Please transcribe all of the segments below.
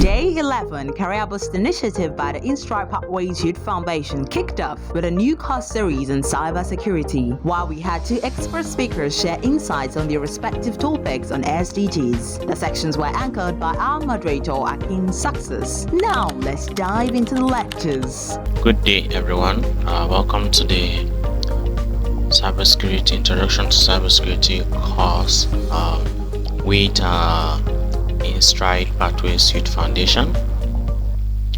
Day 11 CareerBoost initiative by the Instride Pathways Youth Foundation kicked off with a new course series on cybersecurity, while we had two expert speakers share insights on their respective topics on SDGs. The sections were anchored by our moderator, Akin Success. Now, let's dive into the lectures. Good day, everyone. Welcome to the Cybersecurity Introduction to Cybersecurity course with Instride Pathways Youth Foundation.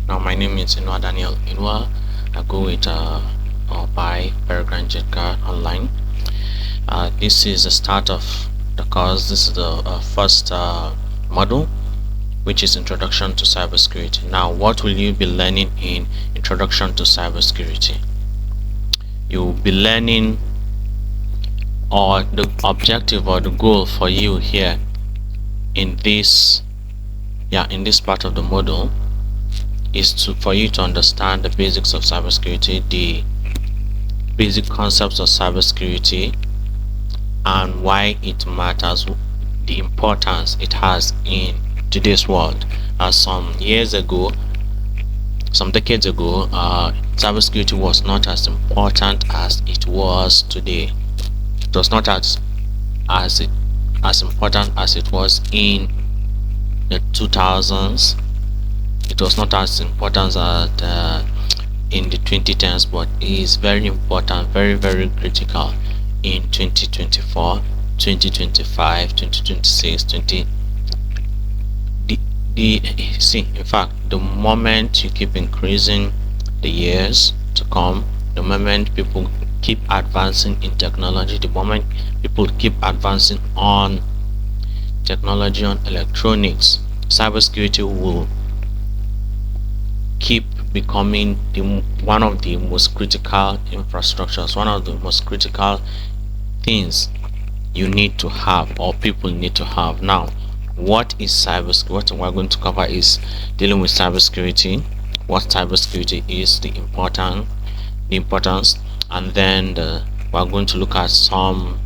Now, my name is Inwa Daniel Inwa. I go with by Peregrine Jetcar online. This is the start of the course. This is the first module, which is Introduction to Cybersecurity. Now, what will you be learning in Introduction to Cybersecurity? You'll be learning, or the objective or the goal for you here in this part of the module is for you to understand the basics of cybersecurity, the basic concepts of cybersecurity, and why it matters, the importance it has in today's world. Some decades ago, cybersecurity was not as important as it was today. It was not as important as it was in the 2000s. It was not as important as in the 2010s, but it is very important, very, very critical in 2024, 2025, 2026, in fact, the moment you keep increasing the years to come, the moment people keep advancing in technology, the moment people keep advancing on technology, on electronics, cybersecurity will keep becoming one of the most critical infrastructures, one of the most critical things you need to have, or people need to have. Now, what is cybersecurity? What we're going to cover is dealing with cybersecurity, what cybersecurity is, the importance, and then we're going to look at some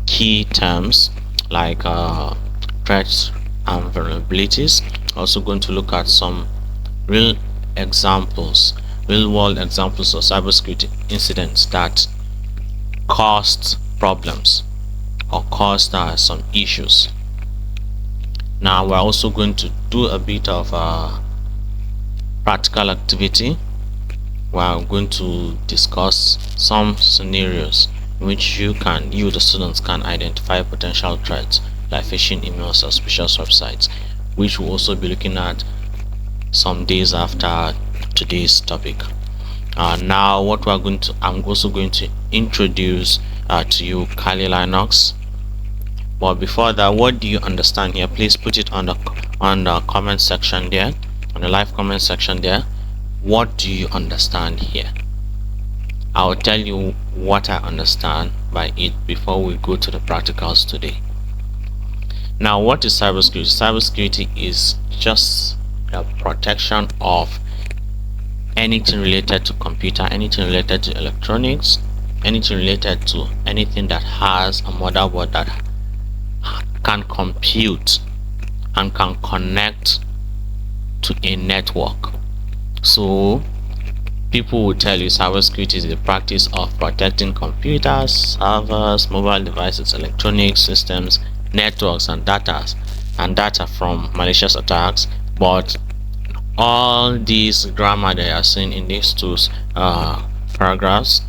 key terms like threats and vulnerabilities. Also going to look at some real world examples of cybersecurity incidents that caused problems or caused some issues. Now, we're also going to do a bit of practical activity. We're going to discuss some scenarios in which you, the students, can identify potential threats like phishing emails, suspicious websites, which we'll also be looking at some days after today's topic. Now, I'm also going to introduce to you Kali Linux. But before that, what do you understand here? Please put it on the comment section there, on the live comment section there. What do you understand here? I'll tell you what I understand by it before we go to the practicals today. Now, what is cybersecurity? Cybersecurity is just the protection of anything related to computer, anything related to electronics, anything related to anything that has a motherboard that can compute and can connect to a network. So people will tell you cybersecurity is the practice of protecting computers, servers, mobile devices, electronic systems, networks, and data from malicious attacks. But all these grammar that you are seeing in these two paragraphs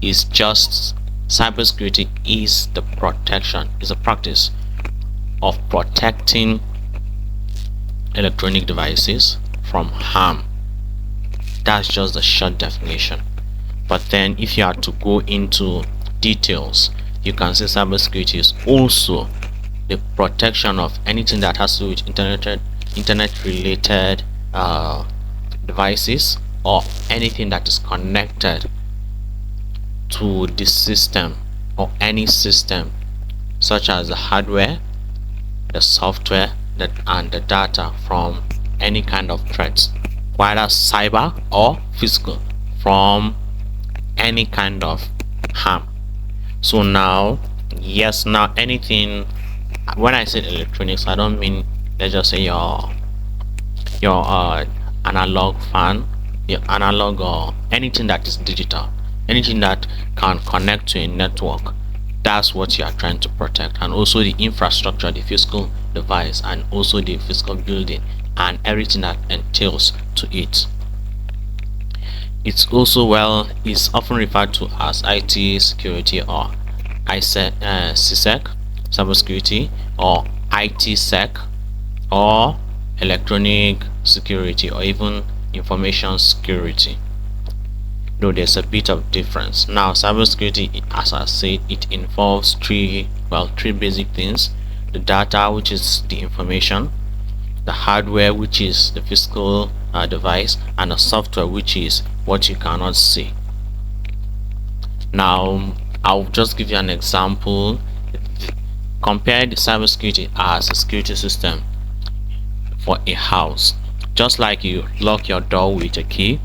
is just cybersecurity is the protection, is a practice of protecting electronic devices from harm. That's just the short definition. But then if you are to go into details, you can say cybersecurity is also the protection of anything that has to do with internet related devices, or anything that is connected to the system, or any system, such as the hardware, the software, and the data from any kind of threats, whether cyber or physical, from any kind of harm. So now, anything, when I say electronics, I don't mean, let's just say your your analog fan, your analog or anything that is digital, anything that can connect to a network. That's what you are trying to protect. And also the infrastructure, the physical device, and also the physical building and everything that entails to it. It's also is often referred to as IT security or CSEC, cybersecurity, or IT sec, or electronic security, or even information security. Though there's a bit of difference. Now, cybersecurity, as I said, it involves three basic things: the data, which is the information; the hardware, which is the physical device; and the software, which is what you cannot see. Now, I'll just give you an example. Compare the cybersecurity as a security system for a house. Just like you lock your door with a key,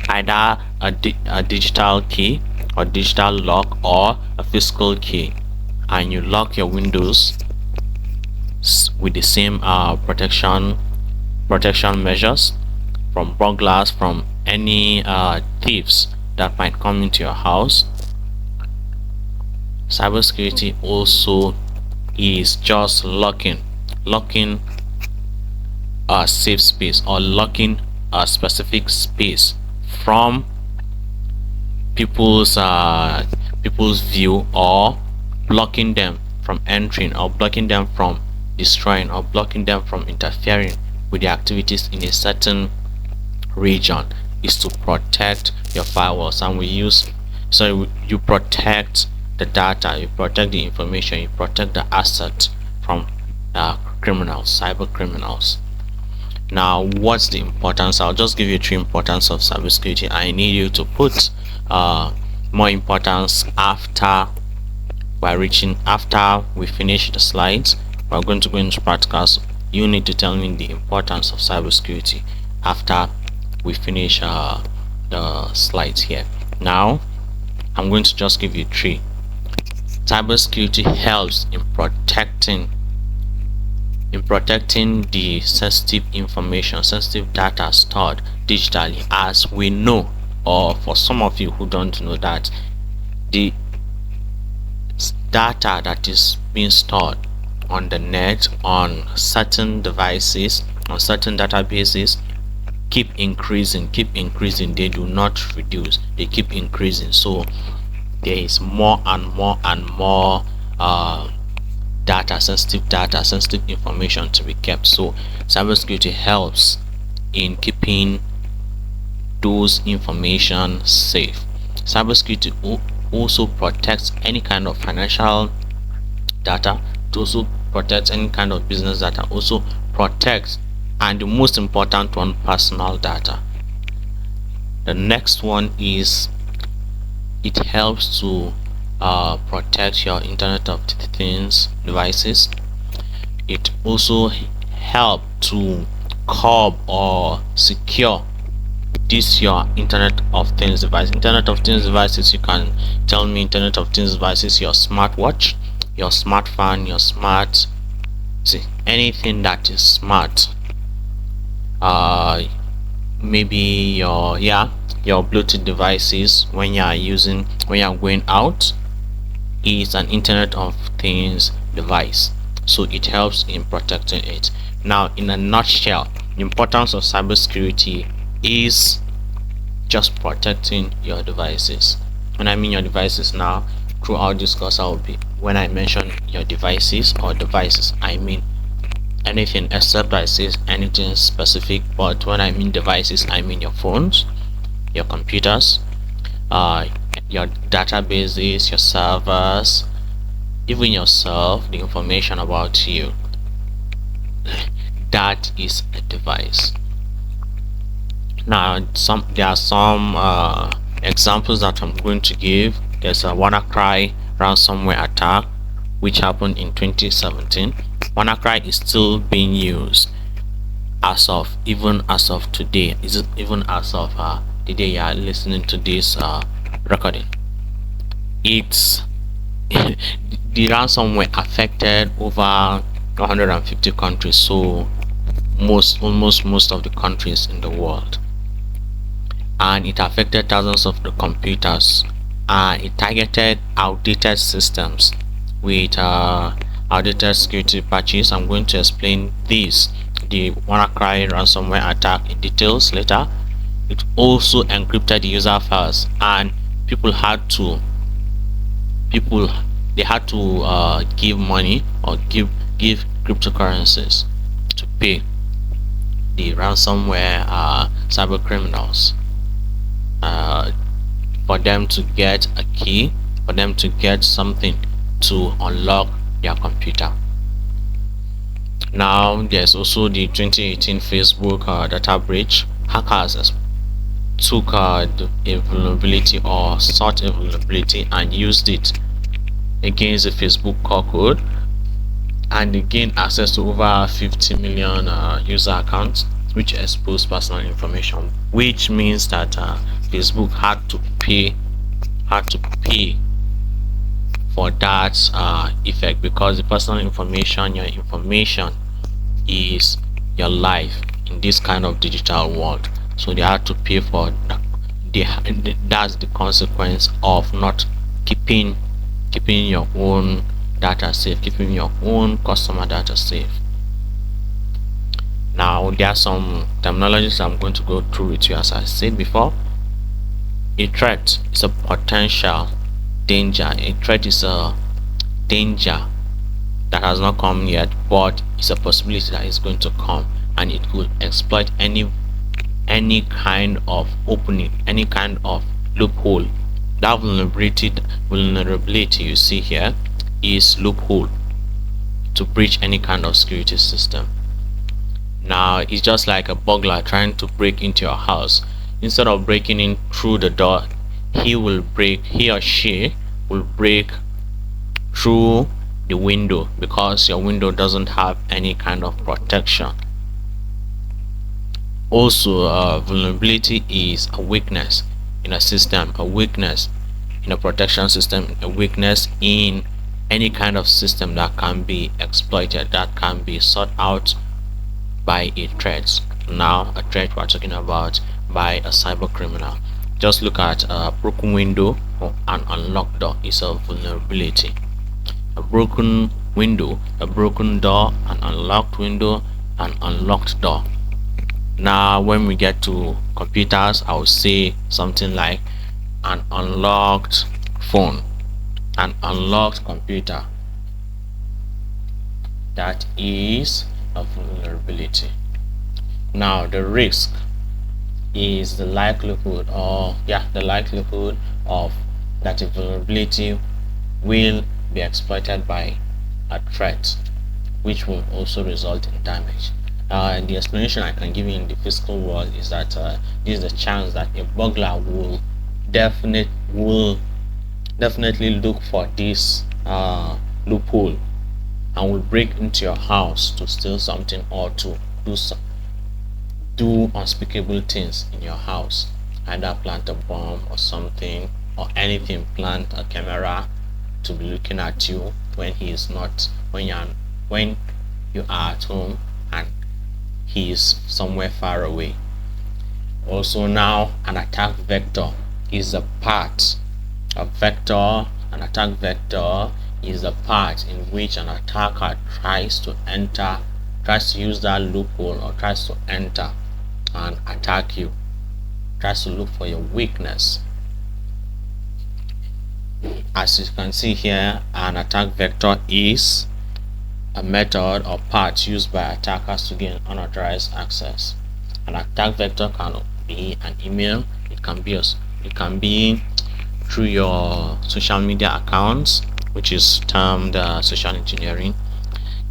either a digital key or digital lock, or a physical key, and you lock your windows with the same protection measures from burglars, from any thieves that might come into your house. Cybersecurity also is just locking a safe space, or locking a specific space from people's view, or blocking them from entering, or blocking them from destroying, or blocking them from interfering with the activities in a certain region. Is to protect your firewalls. And you protect the data, you protect the information, you protect the assets from criminals, cyber criminals. Now, what's the importance? I'll just give you three importance of cybersecurity. I need you to put more importance after we finish the slides. We're going to go into practicals. You need to tell me the importance of cybersecurity after we finish the slides here. Now, I'm going to just give you three. Cybersecurity helps in protecting the sensitive information, sensitive data stored digitally. As we know, or for some of you who don't know, that the data that is being stored on the net, on certain devices, on certain databases, keep increasing. They do not reduce, they keep increasing. So there is more and more sensitive information to be kept. So cybersecurity helps in keeping those information safe. Cybersecurity also protects any kind of financial data, it also protects any kind of business data, also protects, and the most important one, personal data. The next one is it helps to protect your Internet of Things devices. It also helps to curb or secure this your Internet of Things device. Internet of Things devices, you can tell me Internet of Things devices, your smartwatch, your smart fan, your smart, anything that is smart. Maybe your Bluetooth devices, when you are going out, is an Internet of Things device. So it helps in protecting it. Now, in a nutshell, the importance of cybersecurity is just protecting your devices. When I mean your devices, now throughout this course, when I mention your devices or devices, I mean anything except I say anything specific. But when I mean devices, I mean your phones, your computers, your databases, your servers, even yourself, the information about you. That is a device. Now, there are some examples that I'm going to give. There's a WannaCry ransomware attack which happened in 2017. WannaCry is still being used even as of today. Even as of the day you are listening to this recording. It's the ransomware affected over 150 countries. So almost most of the countries in the world, and it affected thousands of the computers, and it targeted outdated systems with outdated security patches. I'm going to explain this, the WannaCry ransomware attack, in details later. It also encrypted the user files, and people had to people they had to give money or give cryptocurrencies to pay the ransomware cyber criminals, uh, for them to get a key, for them to get something to unlock their computer. Now there's also the 2018 Facebook data breach. Hackers took a vulnerability, or sought a vulnerability, and used it against the Facebook core code, and they gained access to over 50 million user accounts, which exposed personal information, which means that Facebook had to pay for that effect, because the personal information, your information, is your life in this kind of digital world. So they had to pay for that. That's the consequence of not keeping your own data safe, keeping your own customer data safe. Now there are some terminologies I'm going to go through with you. As I said before, a threat is a potential danger. A threat is a danger that has not come yet, but it's a possibility that is going to come, and it could exploit any kind of opening, any kind of loophole. That vulnerability you see here is loophole to breach any kind of security system. Now it's just like a burglar trying to break into your house. Instead of breaking in through the door, he or she will break through the window, because your window doesn't have any kind of protection. Also, vulnerability is a weakness in a system, a weakness in a protection system, a weakness in any kind of system that can be exploited, that can be sought out by a threat. Now a threat we're talking about by a cyber criminal. Just look at a broken window or an unlocked door is a vulnerability. A broken window, a broken door, an unlocked window, an unlocked door. Now when we get to computers, I would say something like an unlocked phone, an unlocked computer. That is a vulnerability. Now the risk is the likelihood, of that a vulnerability will be exploited by a threat, which will also result in damage. And the explanation I can give you in the physical world is that this is the chance that a burglar will definitely look for this loophole and will break into your house to steal something, or to do unspeakable things in your house, either plant a bomb or something, or anything, plant a camera to be looking at you when he is not, when you are at home and he is somewhere far away. Also, now an attack vector is a part. An attack vector is a part in which an attacker tries to use that loophole, or tries to enter and attack you, tries to look for your weakness. As you can see here, an attack vector is a method or part used by attackers to gain unauthorized access. An attack vector can be an email, it can be through your social media accounts, which is termed social engineering.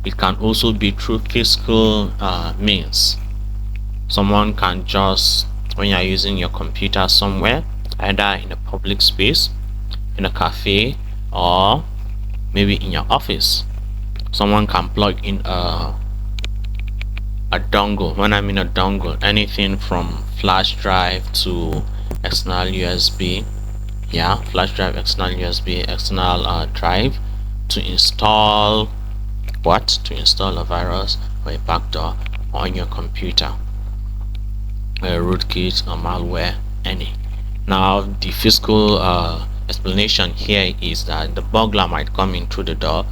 It can also be through physical means. Someone can just, when you're using your computer somewhere, either in a public space, in a cafe, or maybe in your office, someone can plug in a dongle. When I mean a dongle, anything from flash drive to external USB, flash drive, external USB, external drive, to install a virus or a backdoor, on your computer, rootkit or malware, any. Now the physical explanation here is that the burglar might come in through the door,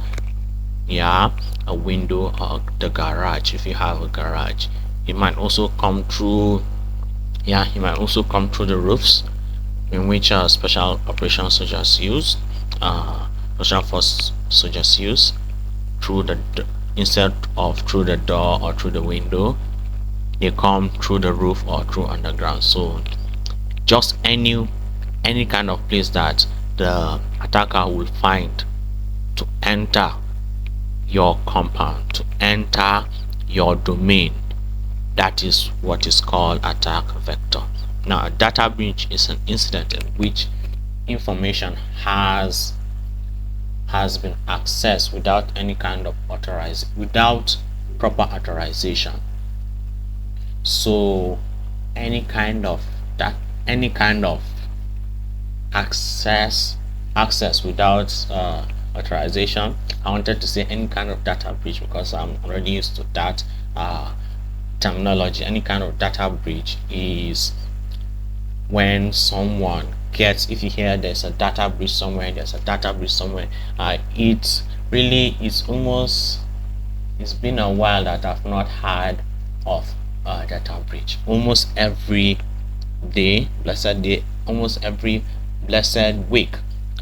yeah, a window, or the garage if you have a garage. He might also come through, yeah, he might also come through the roofs, in which special operations soldiers use, special force soldiers use, through the instead of through the door or through the window, they come through the roof or through underground. So just any kind of place that the attacker will find to enter your compound, to enter your domain, that is what is called attack vector. Now a data breach is an incident in which information has been accessed without any kind of without proper authorization. So any kind of access without authorization. I wanted to say any kind of data breach because I'm already used to that terminology. Any kind of data breach is when someone gets, if you hear there's a data breach somewhere, it's been a while that I've not heard of data breach. Almost every day, blessed day, almost every blessed week,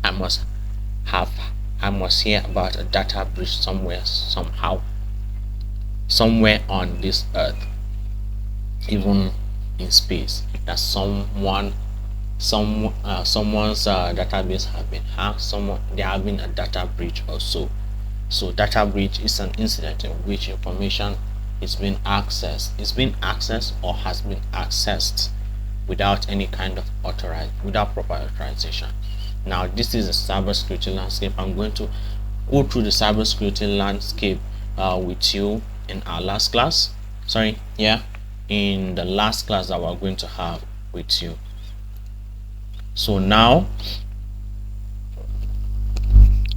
I must hear about a data breach somewhere, somehow, somewhere on this earth, even in space, that someone's database have been hacked, there have been a data breach or so. So data breach is an incident in which information is being accessed or has been accessed without any kind of without proper authorization. Now this is a cybersecurity landscape. I'm going to go through the cybersecurity landscape with you in our last class. In the last class that we're going to have with you. So now,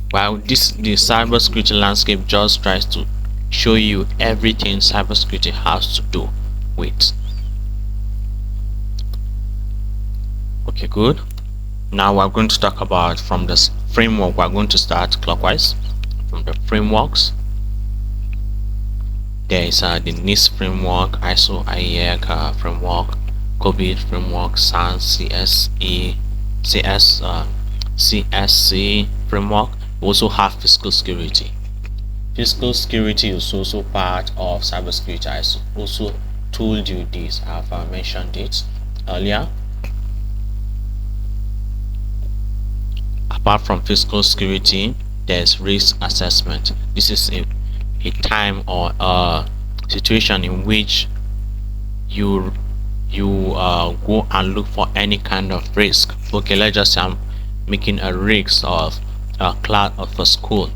while the cybersecurity landscape just tries to show you everything cybersecurity has to do with. Okay, good. Now we're going to talk about from this framework. We're going to start clockwise from the frameworks. There is the NIST framework, ISO IEC framework, COVID framework, SANS, CSC framework. We also have physical security. Physical security is also part of cybersecurity. I also told you this. I have mentioned it earlier. Apart from physical security, there's risk assessment. This is a time or a situation in which you go and look for any kind of risk. Okay, let's just say I'm making a risk of a class of a school.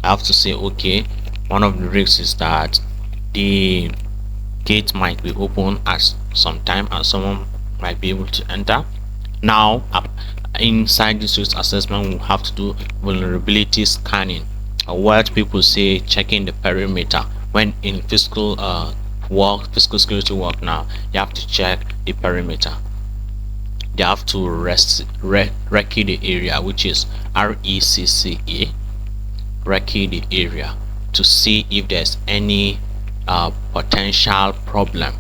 I have to say, okay, one of the risks is that the gate might be open at some time and someone might be able to enter. Now inside this risk assessment, we have to do vulnerability scanning, or what people say checking the perimeter. When in physical security work, now you have to check the perimeter. They have to recce the area, which is RECCE, recce the area, to see if there's any potential problem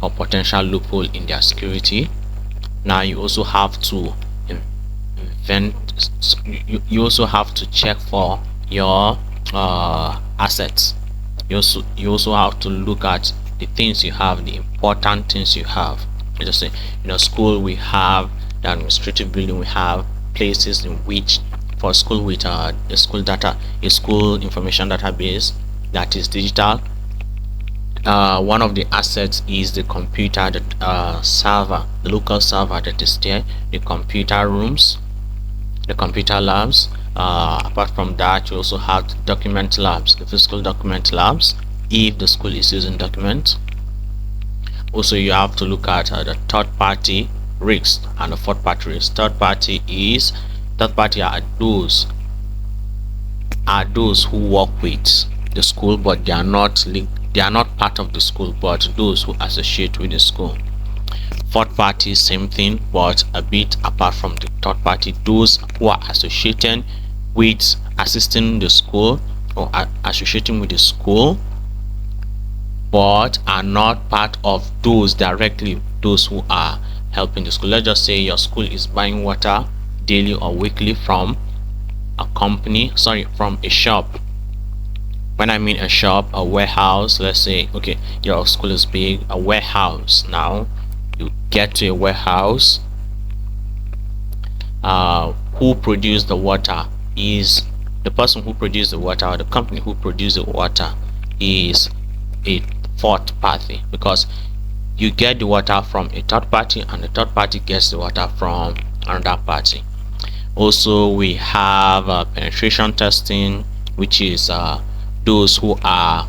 or potential loophole in their security. Now you also have to you also have to check for your assets. You also have to look at the things you have, the important things you have. Just say, school, we have the administrative building, we have places in which for school with the school data, a school information database that is digital. One of the assets is the computer, the server, the local server that is there, the computer rooms, the computer labs. Apart from that, you also have the document labs, the physical document labs, if the school is using documents. Also, you have to look at the third party risks and the fourth party risks. Third party are those who work with the school, but they are not linked they are not part of the school, but those who associate with the school. Fourth party, same thing, but a bit apart from the third party, those who are associating with assisting the school or associating with the school, but are not part of those directly, those who are helping the school. Let's just say your school is buying water daily or weekly from a company, from a shop. When I mean a shop, a warehouse, let's say, okay, your school is big, a warehouse. Now you get to a warehouse, who produced the water is the person who produced the water, or the company who produced the water is a fourth party, because you get the water from a third party and the third party gets the water from another party. Also, we have penetration testing, which is those who are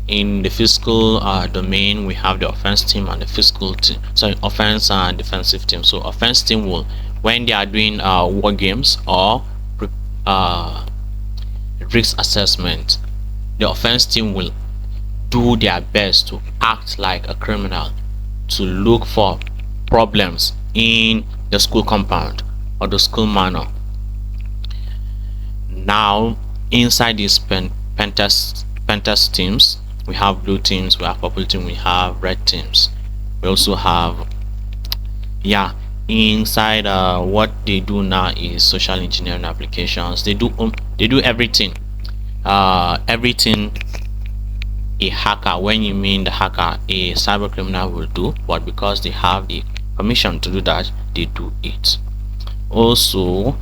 in the physical domain. We have the offense team and the physical team, offense and defensive team. So offense team will, when they are doing war games or risk assessment, the offense team will do their best to act like a criminal, to look for problems in the school compound or the school manor. Now inside these pen test teams, we have blue teams, we have purple team, we have red teams. We also have, inside what they do now is social engineering applications. They do everything, everything a hacker, when you mean the hacker, a cyber criminal will do, but because they have the permission to do that, they do it. Also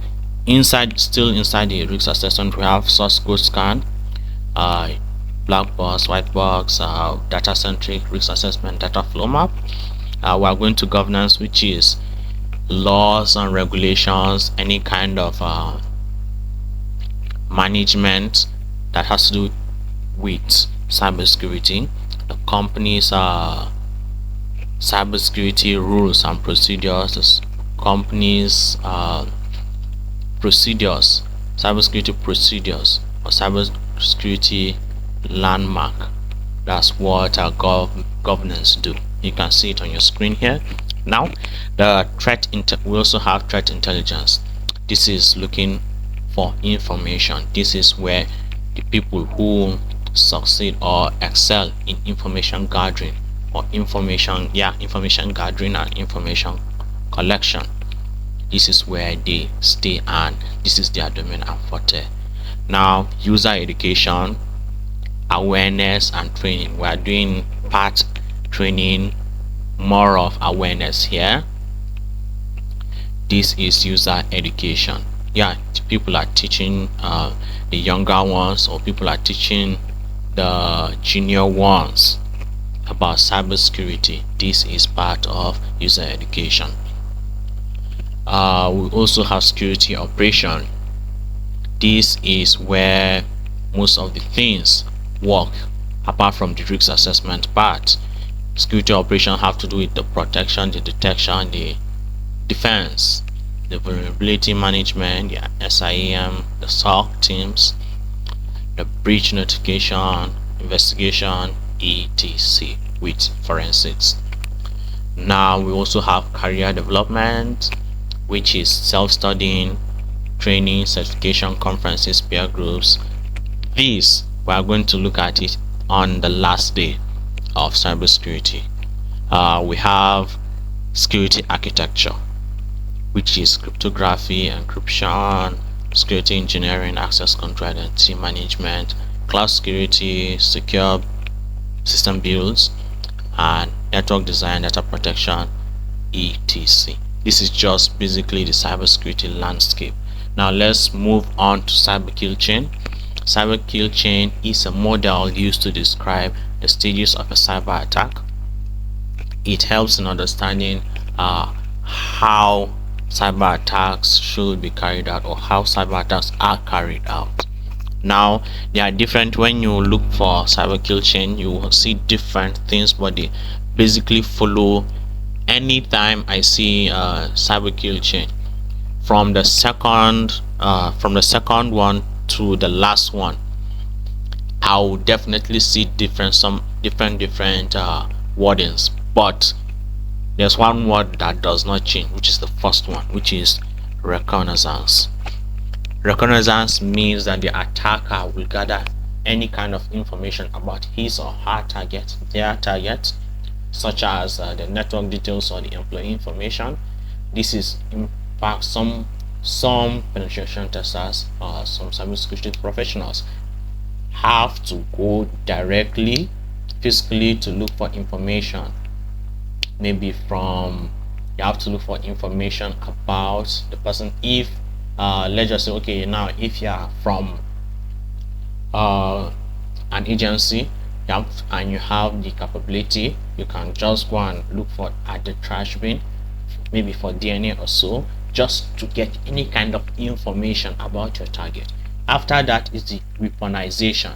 still inside the risk assessment, we have source code scan, black box, white box, data centric risk assessment, data flow map. We are going to governance, which is laws and regulations, any kind of management that has to do with cybersecurity, the company's cybersecurity rules and procedures, the company's procedures, cybersecurity procedures, or cybersecurity landmark. That's what our governance do. You can see it on your screen here. Now the we also have threat intelligence. This is looking for information. This is where the people who succeed or excel in information gathering or information gathering and information collection, this is where they stay and this is their domain and forte. Now user education, awareness and training. We are doing part training, more of awareness here. This is user education. People are teaching the younger ones, or people are teaching the junior ones about cybersecurity. This is part of user education. We also have security operation. This is where most of the things work, apart from the risk assessment part. Security operation have to do with the protection, the detection, the defense, the vulnerability management, the SIEM, the SOC teams, the breach notification, investigation, etc. with forensics. Now we also have career development, which is self-studying, training, certification, conferences, peer groups. These we are going to look at it on the last day of cybersecurity. We have security architecture, which is cryptography, encryption, security engineering, access control, identity management, cloud security, secure system builds, and network design, data protection, etc. This is just basically the cybersecurity landscape. Now let's move on to cyber kill chain. Cyber kill chain is a model used to describe the stages of a cyber attack. It helps in understanding how cyber attacks should be carried out, or how cyber attacks are carried out. Now they are different. When you look for cyber kill chain, you will see different things, but they basically follow. Anytime I see cyber kill chain, from the second one to the last one, I'll definitely see different wordings, but there's one word that does not change, which is the first one, which is reconnaissance. Reconnaissance means that the attacker will gather any kind of information about his or her target, their target, such as the network details or the employee information. This is in fact some penetration testers or some cybersecurity professionals have to go directly physically to look for information. Maybe you have to look for information about the person. If let's just say, okay, now if you are from an agency, and you have the capability, you can just go and look for at the trash bin, maybe for DNA or so, just to get any kind of information about your target. After that is the weaponization.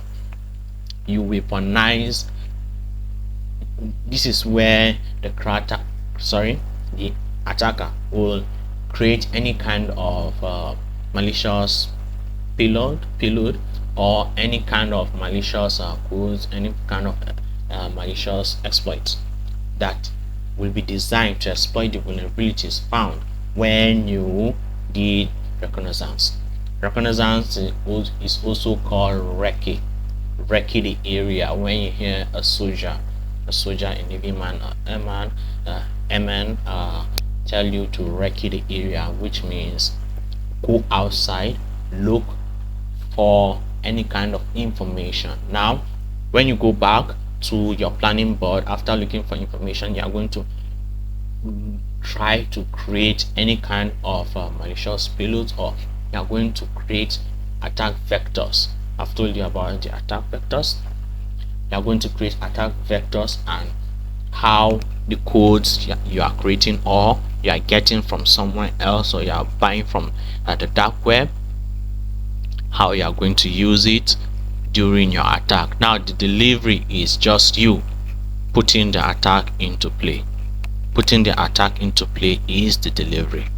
You weaponize. This is where the attacker will create any kind of malicious payload or any kind of malicious codes, any kind of malicious exploits that will be designed to exploit the vulnerabilities found when you did reconnaissance. Reconnaissance is also called recce the area. When you hear a soldier in Navy man or airman tell you to recce the area, which means go outside, look for any kind of information. Now when you go back to your planning board after looking for information, you are going to try to create any kind of malicious payloads, or you are going to create attack vectors. I've told you about the attack vectors. You are going to create attack vectors and how the codes you are creating or you are getting from somewhere else, or you are buying from the dark web, how you are going to use it during your attack. Now the delivery is just you putting the attack into play. Putting the attack into play is the delivery.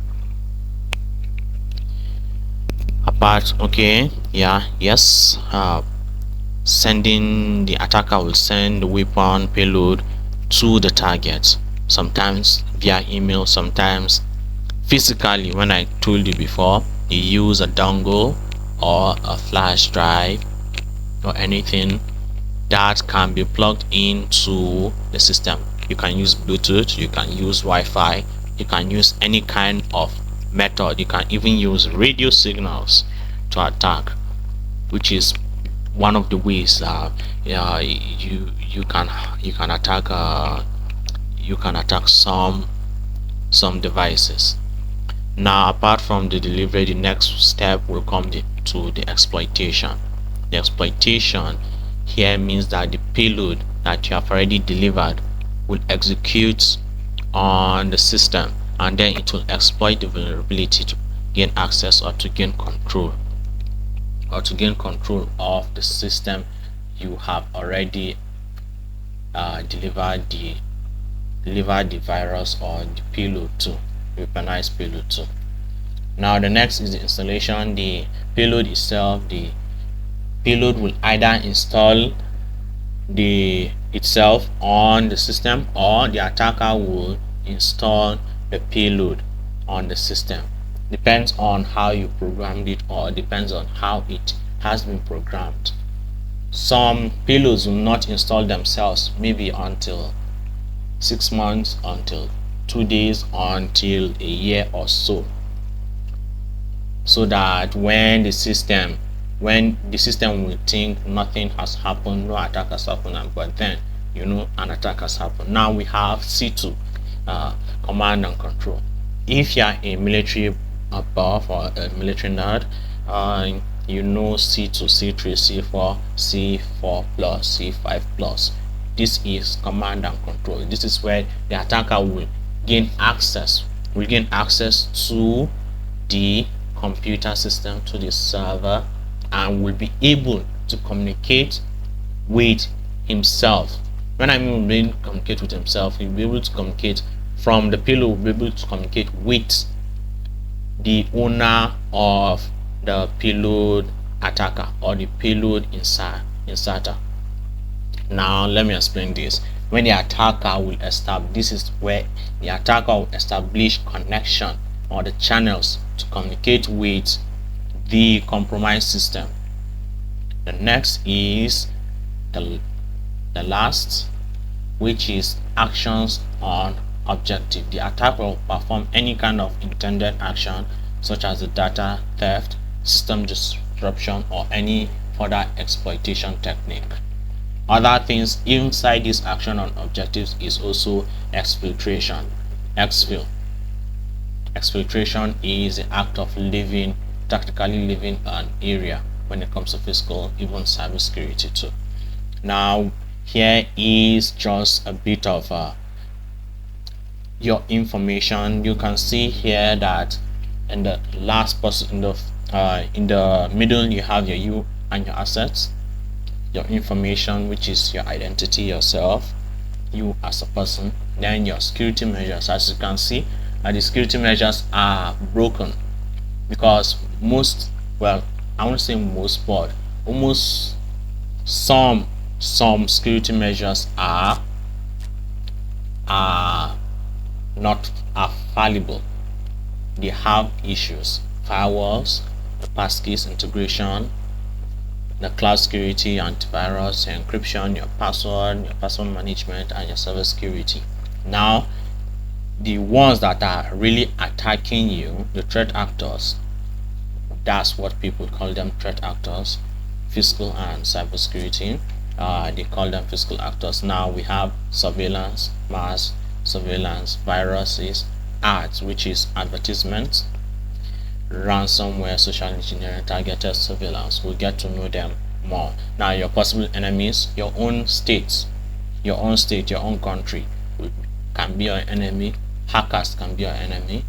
Sending, the attacker will send the weapon payload to the target, sometimes via email, sometimes physically. When I told you before, you use a dongle or a flash drive or anything that can be plugged into the system. You can use Bluetooth, you can use Wi-Fi, you can use any kind of method. You can even use radio signals to attack, which is one of the ways you can attack some devices. Now apart from the delivery, the next step will come to the exploitation. The exploitation here means that the payload that you have already delivered will execute on the system, and then it will exploit the vulnerability to gain access or to gain control of the system you have already delivered the virus or the payload to, weaponized payload to. Now the next is the installation. The payload itself, the payload will either install itself on the system, or the attacker will install the payload on the system. Depends on how you programmed it, or depends on how it has been programmed. Some payloads will not install themselves, maybe until 6 months, until 2 days, until a year or so that when the system will think nothing has happened, no attack has happened, but then an attack has happened. Now we have C2, command and control. If you are a military buff or a military nerd, C2, C3, C4, C4 plus, C5 plus. This is command and control. This is where the attacker will gain access to the computer system, to the server, and will be able to communicate with himself. When I mean communicate with himself, he'll be able to communicate from the payload, will be able to communicate with the owner of the payload attacker or the payload inside inserter. Now let me explain this. When the attacker will establish, this is where the attacker will establish connection or the channels to communicate with the compromised system. The next is the last, which is actions on objective. The attacker will perform any kind of intended action such as the data theft, system disruption, or any further exploitation technique. Other things inside this action on objectives is also exfiltration. Exfiltration is the act of tactically leaving an area when it comes to physical, even cybersecurity too. Now here is just a bit of your information. You can see here that in the last person in the middle you have your you and your assets, your information, which is your identity, yourself, you as a person, then your security measures. As you can see, the security measures are broken because most, well, I won't say most, but almost some security measures are not fallible. They have issues. Firewalls, the passkeys integration, the cloud security, antivirus, your encryption, your password management, and your server security. Now the ones that are really attacking you, the threat actors, that's what people call them, threat actors, physical and cyber security. They call them physical actors. Now we have surveillance, mass surveillance, viruses, ads, which is advertisements, ransomware, social engineering, targeted surveillance. We'll get to know them more. Now your possible enemies, your own state, your own country can be your enemy. Hackers can be your enemy.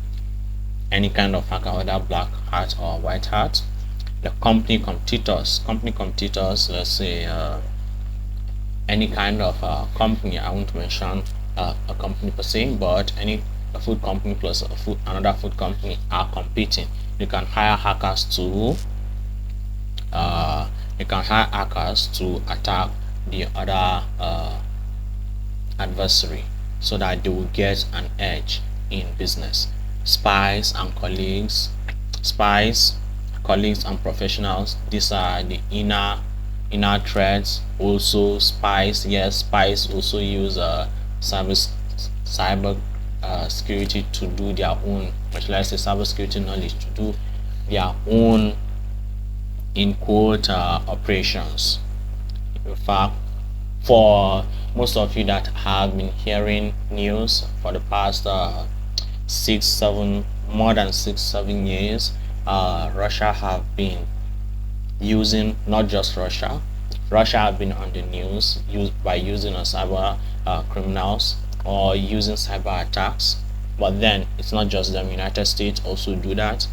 Any kind of hacker, whether black hat or white hat. The company competitors, let's say any kind of company. I won't mention a company per se, but any food company plus another food company are competing. You can hire hackers to attack the other adversary so that they will get an edge in business. Spies, colleagues and professionals, these are the inner threats. Also spies, yes, spies also use cyber security to do their own, much like cyber security knowledge, to do their own, in quote, operations. In fact, for most of you that have been hearing news for the past more than 6-7 years, Russia have been using, not just Russia have been on the news by using a cyber criminals or using cyber attacks. But then it's not just them. United States also do that.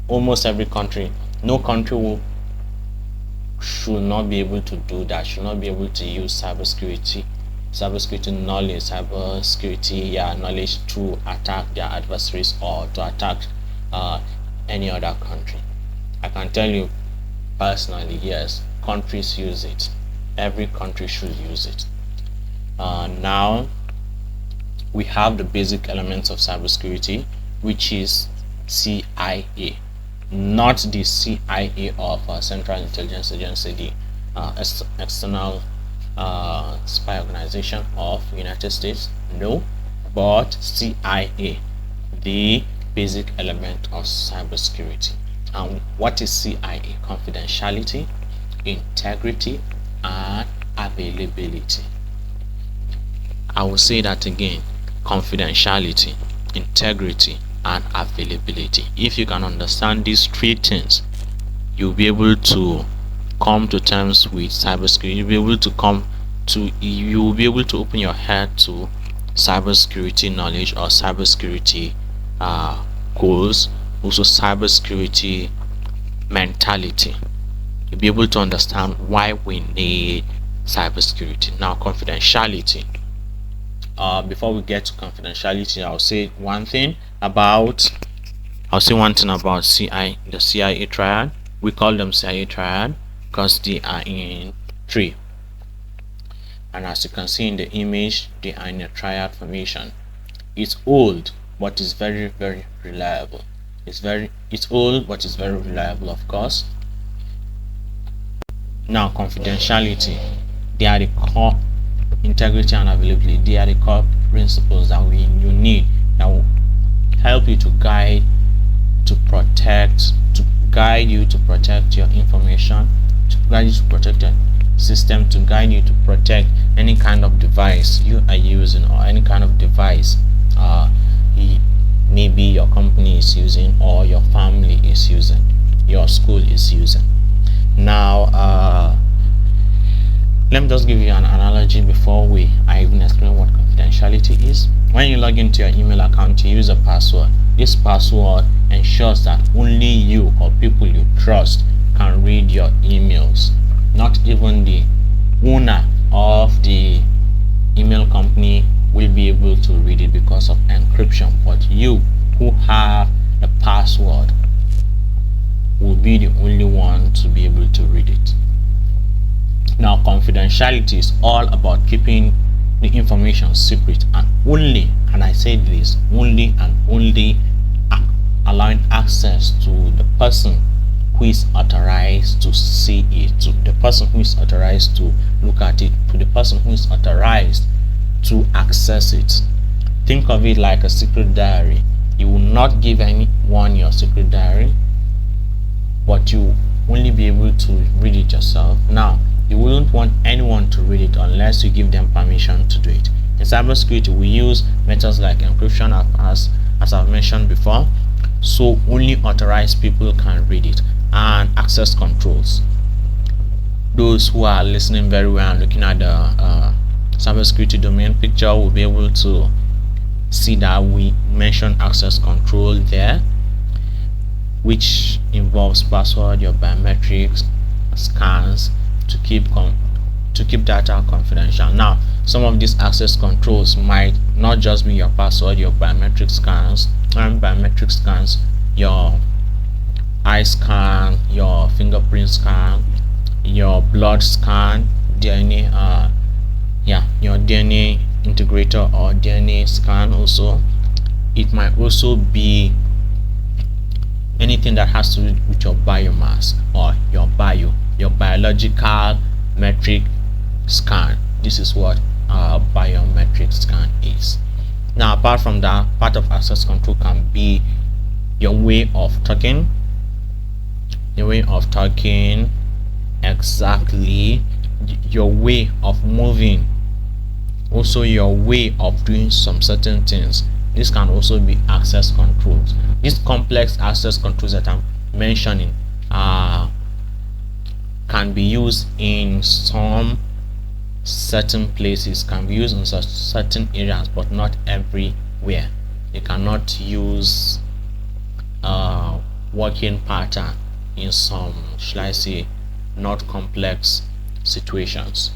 Almost every country, no country should not be able to do that, should not be able to use cybersecurity knowledge, knowledge to attack their adversaries or to attack any other country. I can tell you personally, yes, countries use it. Every country should use it. Now we have the basic elements of cybersecurity, which is CiAY, not the CIA of Central Intelligence Agency, the external spy organization of United States, no, but CiAY, the basic element of cybersecurity. And what is CiAY? Confidentiality, integrity, and availability. I will say that again: confidentiality, integrity, and availability. If you can understand these three things, you'll be able to come to terms with cybersecurity. You'll be able to open your head to cybersecurity knowledge or cybersecurity goals, also cybersecurity mentality. You'll be able to understand why we need cybersecurity. Now, confidentiality. Before we get to confidentiality, I'll say one thing about CiAY, the CiAY triad. We call them CiAY triad. because they are in tree, and as you can see in the image, they are in a triad formation. It's old, but it's very reliable. It's old, but it's very reliable, of course. Now, confidentiality, they are the core. Integrity and availability, they are the core principles that you need, that will help you to guide you to protect your information, to guide you to protect your system, to guide you to protect any kind of device you are using, or any kind of device maybe your company is using, or your family is using, your school is using. Now let me just give you an analogy before I even explain what confidentiality is. When you log into your email account, you use a password. This password ensures that only you or people you trust can read your emails. Not even the owner of the email company will be able to read it because of encryption, but you who have the password will be the only one to be able to read it. Now, confidentiality is all about keeping the information secret, and only, and I say this, only and only allowing access to the person who is authorized to see it, to the person who is authorized to look at it, to the person who is authorized to access it. Think of it like a secret diary. You will not give anyone your secret diary, but you only be able to read it yourself. Now, you wouldn't want anyone to read it unless you give them permission to do it. In cybersecurity, we use methods like encryption, as I've mentioned before, so only authorized people can read it, and access controls. Those who are listening very well and looking at the cybersecurity domain picture will be able to see that we mention access control there, which involves password, your biometrics, scans, to keep data confidential. Now, some of these access controls might not just be your password, your biometric scans, your eye scan, your fingerprint scan, your blood scan, DNA, your DNA integrator or DNA scan. Also, it might also be anything that has to do with your biomass or your biological metric scan. This is what a biometric scan is. Now, apart from that, part of access control can be your way of talking, exactly, your way of moving, also your way of doing some certain things. This can also be access controls. These complex access controls that I'm mentioning can be used in some certain places, can be used in certain areas, but not everywhere. You cannot use working pattern in some, shall I say, not complex situations.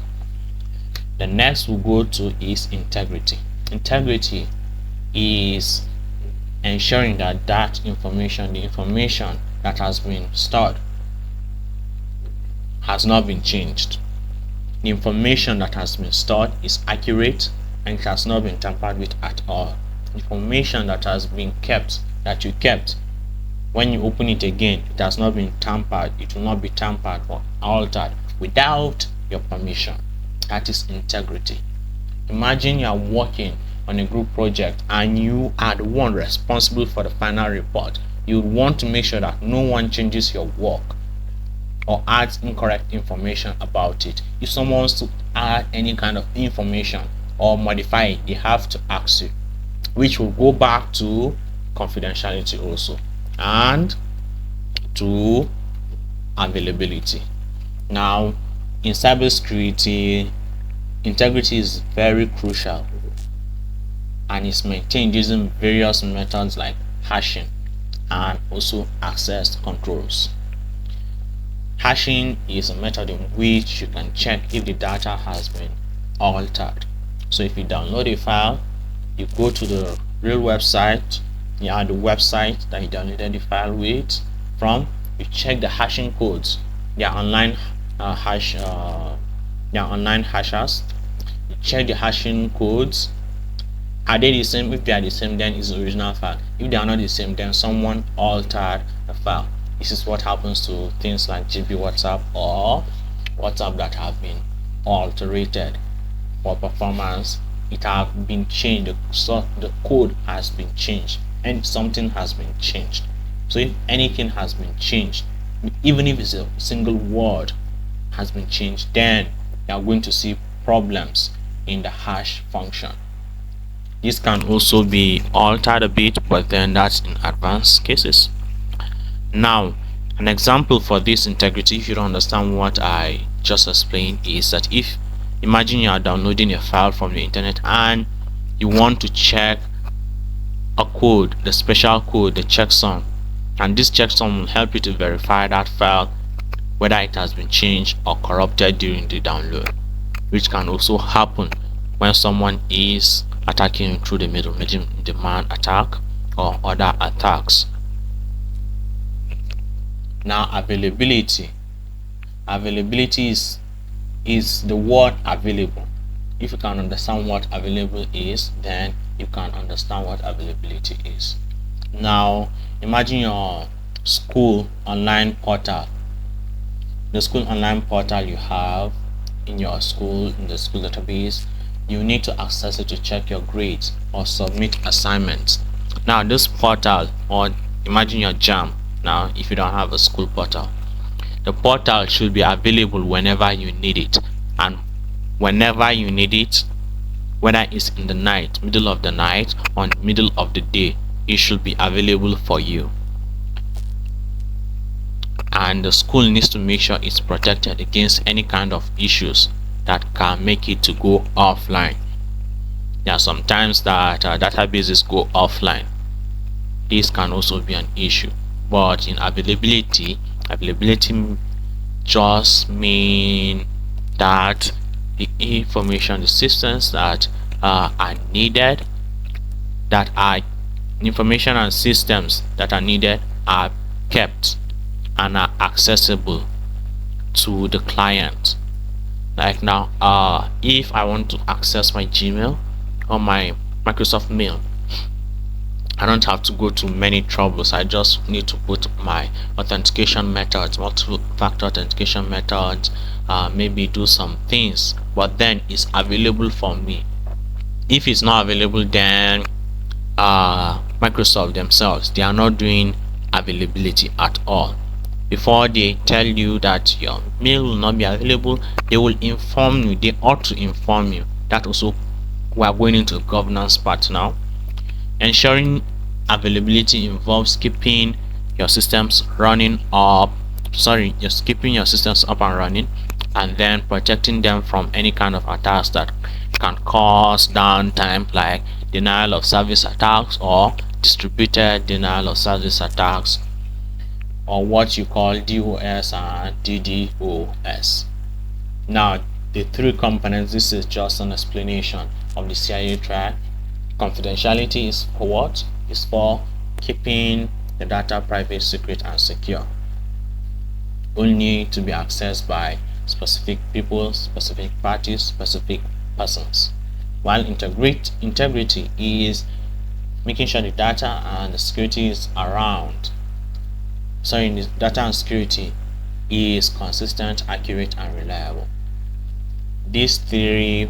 The next we'll go to is integrity. Integrity is ensuring that the information that has been stored, has not been changed. The information that has been stored is accurate and it has not been tampered with at all. Information that has been kept, that you kept, when you open it again, it has not been tampered, it will not be tampered or altered without your permission. That is integrity. Imagine you are working on a group project and you are the one responsible for the final report. You want to make sure that no one changes your work or adds incorrect information about it. If someone wants to add any kind of information or modify it, they have to ask you, which will go back to confidentiality also and to availability. Now, in cybersecurity, integrity is very crucial and is maintained using various methods like hashing and also access controls. Hashing is a method in which you can check if the data has been altered. So if you download a file, you go to the real website, the website that you downloaded the file from, you check the hashing codes. There are online hash their online hashers. You check the hashing codes. Are they the same? If they are the same, then it's the original file. If they are not the same, then someone altered the file. This is what happens to things like GB WhatsApp or WhatsApp that have been altered for performance. It have been changed. The code has been changed, and something has been changed. So if anything has been changed, even if it's a single word has been changed, then you are going to see problems in the hash function. This can also be altered a bit, but then that's in advanced cases. Now, an example for this integrity, if you don't understand what I just explained, is that if imagine you are downloading a file from the internet and you want to check a code, the special code, the checksum, and this checksum will help you to verify that file whether it has been changed or corrupted during the download, which can also happen when someone is attacking you through the middleman attack or other attacks. Now, availability is the word available. If you can understand what available is, then you can understand what availability is. Now, imagine your school online portal. The school online portal you have in your school, in the school database, you need to access it to check your grades or submit assignments. Now, this portal, or imagine your JAM. Now, if you don't have a school portal, the portal should be available whenever you need it, and whenever you need it, whether it's in the night, middle of the night, or middle of the day, it should be available for you. And the school needs to make sure it's protected against any kind of issues that can make it to go offline. There are sometimes that databases go offline. This can also be an issue, but in availability just mean that the information, the systems that are needed, that are information and systems that are needed are kept and are accessible to the client. Like now, if I want to access my Gmail or my Microsoft Mail, I don't have to go to many troubles. I just need to put my authentication methods, multiple factor authentication methods, maybe do some things, but then it's available for me. If it's not available, then Microsoft themselves, they are not doing availability at all. Before they tell you that your mail will not be available, they will inform you. They ought to inform you. That also, we are going into the governance part now. Ensuring availability involves keeping your systems running up, just keeping your systems up and running, and then protecting them from any kind of attacks that can cause downtime, like denial of service attacks or distributed denial of service attacks, or what you call DOS and DDoS. Now, the three components, this is just an explanation of the CiAY triad. Confidentiality is for what? Is for keeping the data private, secret, and secure. Only to be accessed by specific people, specific parties, specific persons. While integrity is making sure the data and the security is around. The data and security is consistent, accurate, and reliable. These three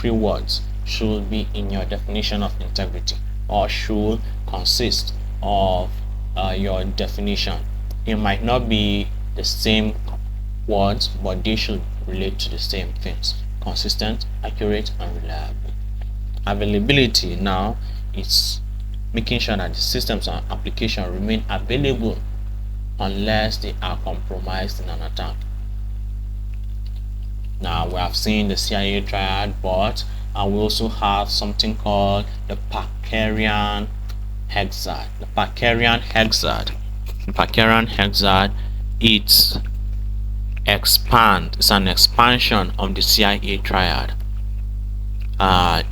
words should be in your definition of integrity, or should consist of your definition. It might not be the same words, but they should relate to the same things: consistent, accurate, and reliable. Availability now is making sure that the systems and applications remain available unless they are compromised in an attack. Now, we have seen the CiAY triad, but we also have something called the Parkerian hexad. The Parkerian hexad, it's an expansion of the CiAY triad.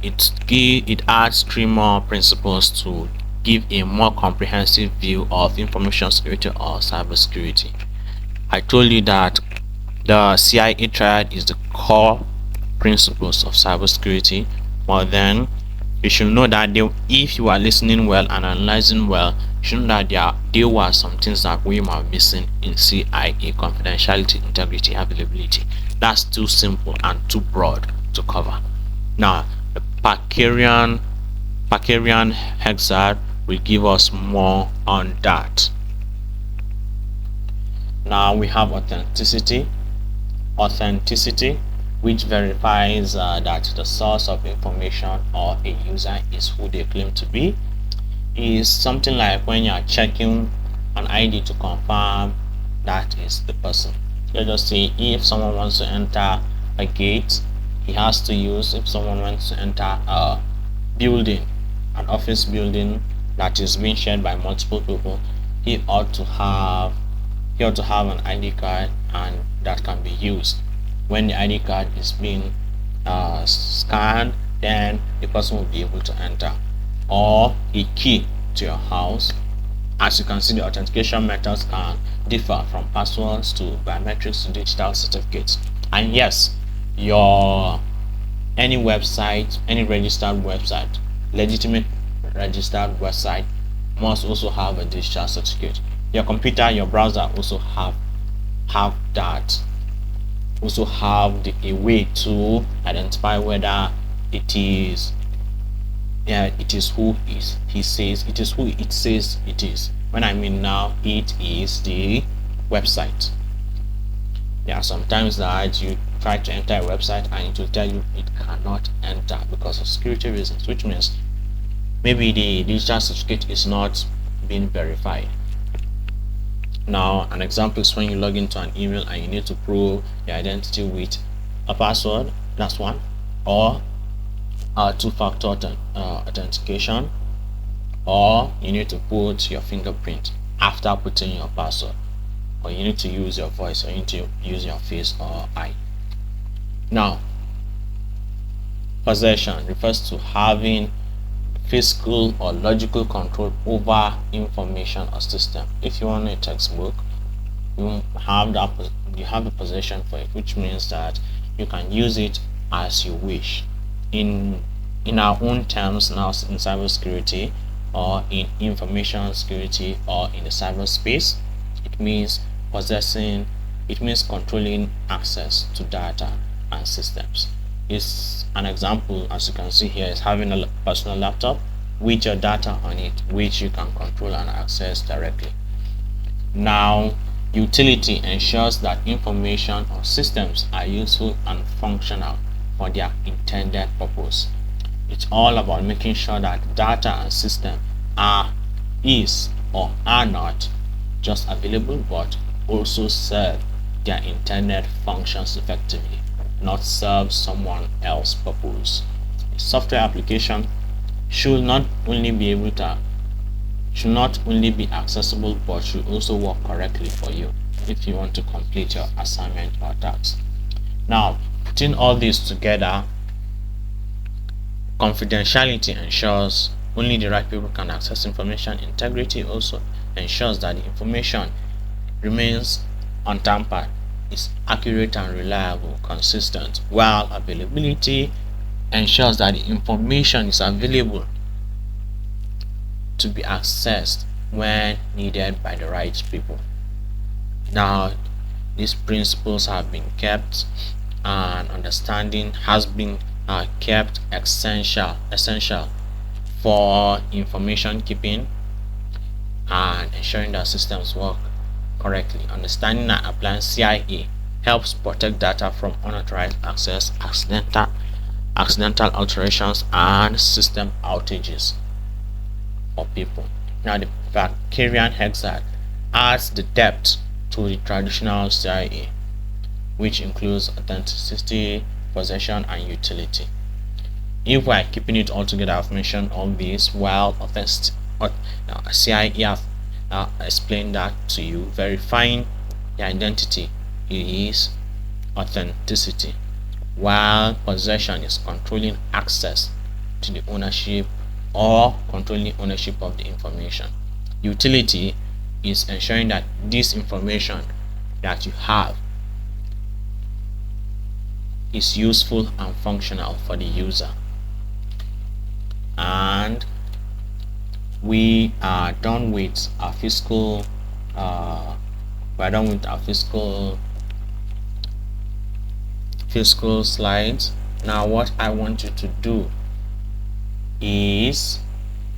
It adds 3 more principles to give a more comprehensive view of information security or cybersecurity. I told you that The CiAY triad is the core principles of cybersecurity. But then you should know that if you are listening well and analyzing well, you should know that there were some things that we are missing in CiAY: confidentiality, integrity, availability. That's too simple and too broad to cover. Now, the Pacarian hexad will give us more on that. Now we have authenticity, which verifies that the source of information or a user is who they claim to be. Is something like when you are checking an ID to confirm that is the person. Let's just say if someone wants to enter a gate, he has to use, if someone wants to enter a building, an office building that is being shared by multiple people, he ought to have an ID card, and that can be used. When the ID card is being scanned, then the person will be able to enter. Or a key to your house. As you can see, the authentication methods can differ from passwords to biometrics to digital certificates. And yes, any website, any registered website, legitimate registered website, must also have a digital certificate. Your computer, your browser also have that. Also have a way to identify whether it is who it says it is. When I mean now, it is the website. There are sometimes that you try to enter a website and it will tell you it cannot enter because of security reasons, which means maybe the digital certificate is not being verified. Now, an example is when you log into an email and you need to prove your identity with a password. That's one. Or two-factor authentication, or you need to put your fingerprint after putting your password, or you need to use your voice, or you need to use your face or eye. Now, possession refers to having physical or logical control over information or system. If you want a textbook, you have a possession for it, which means that you can use it as you wish. In our own terms now, in cybersecurity or in information security or in the cyberspace, it means controlling access to data and systems. Is an example, as you can see here, is having a personal laptop with your data on it, which you can control and access directly. Now, utility ensures that information or systems are useful and functional for their intended purpose. It's all about making sure that data and system are not just available, but also serve their intended functions effectively, not serve someone else's purpose. A software application should not only be accessible, but should also work correctly for you if you want to complete your assignment or task. Now, putting all this together, confidentiality ensures only the right people can access information. Integrity also ensures that the information remains untampered, is accurate and reliable, consistent, while availability ensures that the information is available to be accessed when needed by the right people. Now, these principles have been kept, and understanding has been kept essential for information keeping and ensuring that systems work correctly. Understanding and applying CiAY helps protect data from unauthorized access, accidental alterations, and system outages for people. Now, the Pacarian hexad adds the depth to the traditional CiAY, which includes authenticity, possession, and utility. If we are keeping it all together, I've mentioned all these, while CiAY have explained that to you. Verifying the identity is authenticity, while possession is controlling access to the ownership or controlling ownership of the information. Utility is ensuring that this information that you have is useful and functional for the user. And we are done with our physical physical slides. Now what I want you to do is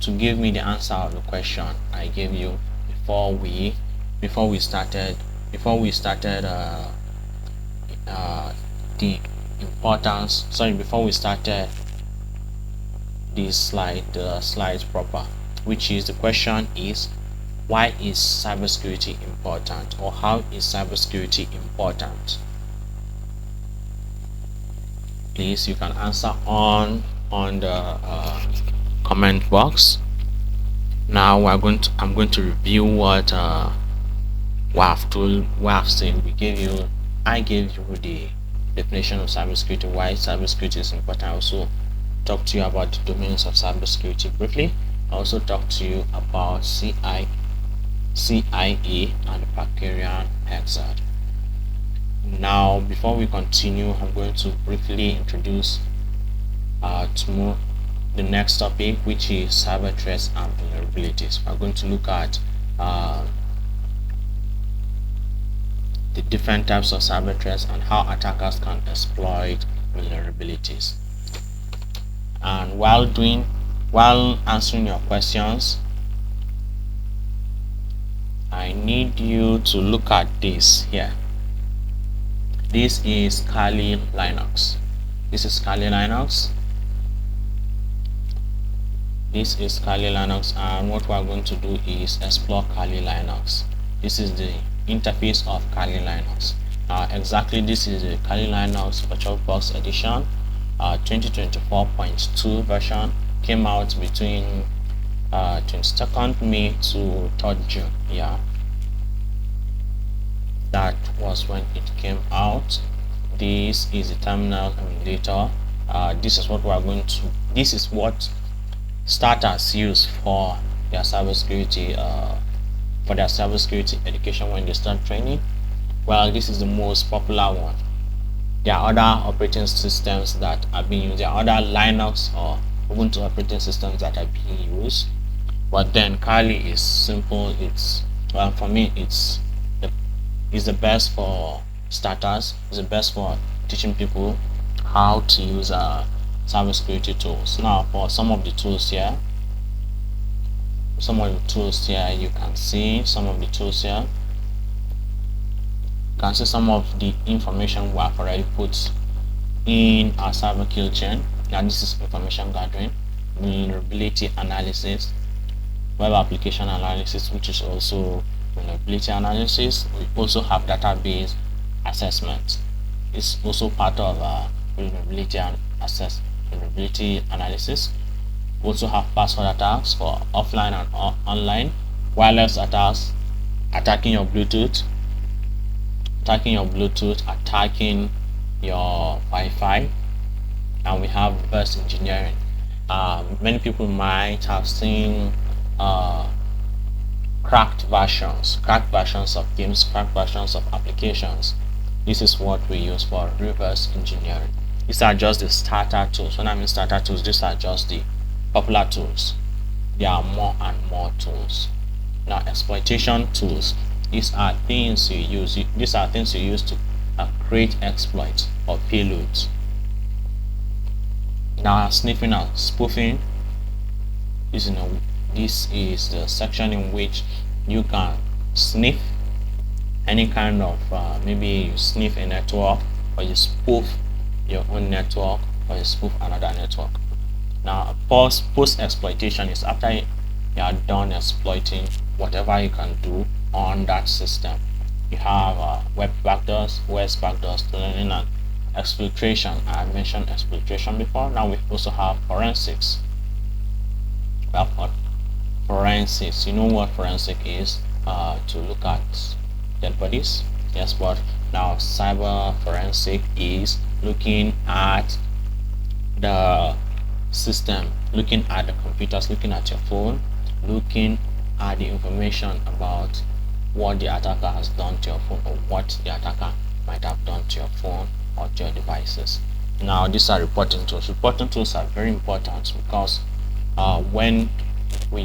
to give me the answer of the question I gave you before we started the importance, sorry, before we started the slides proper, which is, the question is, why is cybersecurity important, or how is cybersecurity important? Please, you can answer on the comment box. Now I'm going to review what I gave you the definition of cybersecurity, why cybersecurity is important. I also talk to you about the domains of cybersecurity briefly. I also talk to you about CiAY and the Pacarian Hexad. Now, before we continue, I'm going to briefly introduce to the next topic, which is cyber threats and vulnerabilities. We're going to look at the different types of cyber threats and how attackers can exploit vulnerabilities. And while answering your questions, I need you to look at this here. This is Kali Linux. This is Kali Linux. This is Kali Linux, and what we are going to do is explore Kali Linux. This is the interface of Kali Linux. Exactly, this is the Kali Linux VirtualBox edition, 2024.2 version. Came out between 22nd May to 3rd June. Yeah, that was when it came out. This is the terminal emulator. This is what we are going to. This is what starters use for their cybersecurity education when they start training. Well, this is the most popular one. There are other operating systems that are being used. There are other Linux or Ubuntu operating systems that are being used, but then Kali is simple. It's, well, for me, it's the best for starters. It's the best for teaching people how to use cybersecurity tools. Now, for some of the tools here, you can see some of the tools here. You can see some of the information we have already put in our cyber kill chain. Now, this is information gathering, vulnerability analysis, web application analysis, which is also vulnerability analysis. We also have database assessment. It's also part of vulnerability analysis. We also have password attacks for offline and online, wireless attacks, attacking your Bluetooth, attacking your Wi-Fi, and we have reverse engineering. Many people might have seen cracked versions of games, cracked versions of applications. This is what we use for reverse engineering. These are just the starter tools. When I mean starter tools, these are just the popular tools. There are more and more tools. Now, exploitation tools. These are things you use. To create exploits or payloads. Now, sniffing and spoofing. This is the section in which you can sniff any kind of maybe you sniff a network, or you spoof your own network, or you spoof another network. Now, post exploitation is after you are done exploiting whatever you can do on that system. You have web backdoors, OS backdoors, tunneling, and exfiltration. I mentioned exfiltration before. Now we also have forensics. We have forensics. You know what forensic is? To look at dead bodies. Yes, but now cyber forensic is looking at the system, looking at the computers, looking at your phone, looking at the information about what the attacker has done to your phone, or what the attacker might have done to your phone report your devices. Now these are reporting tools. Reporting tools are very important because when we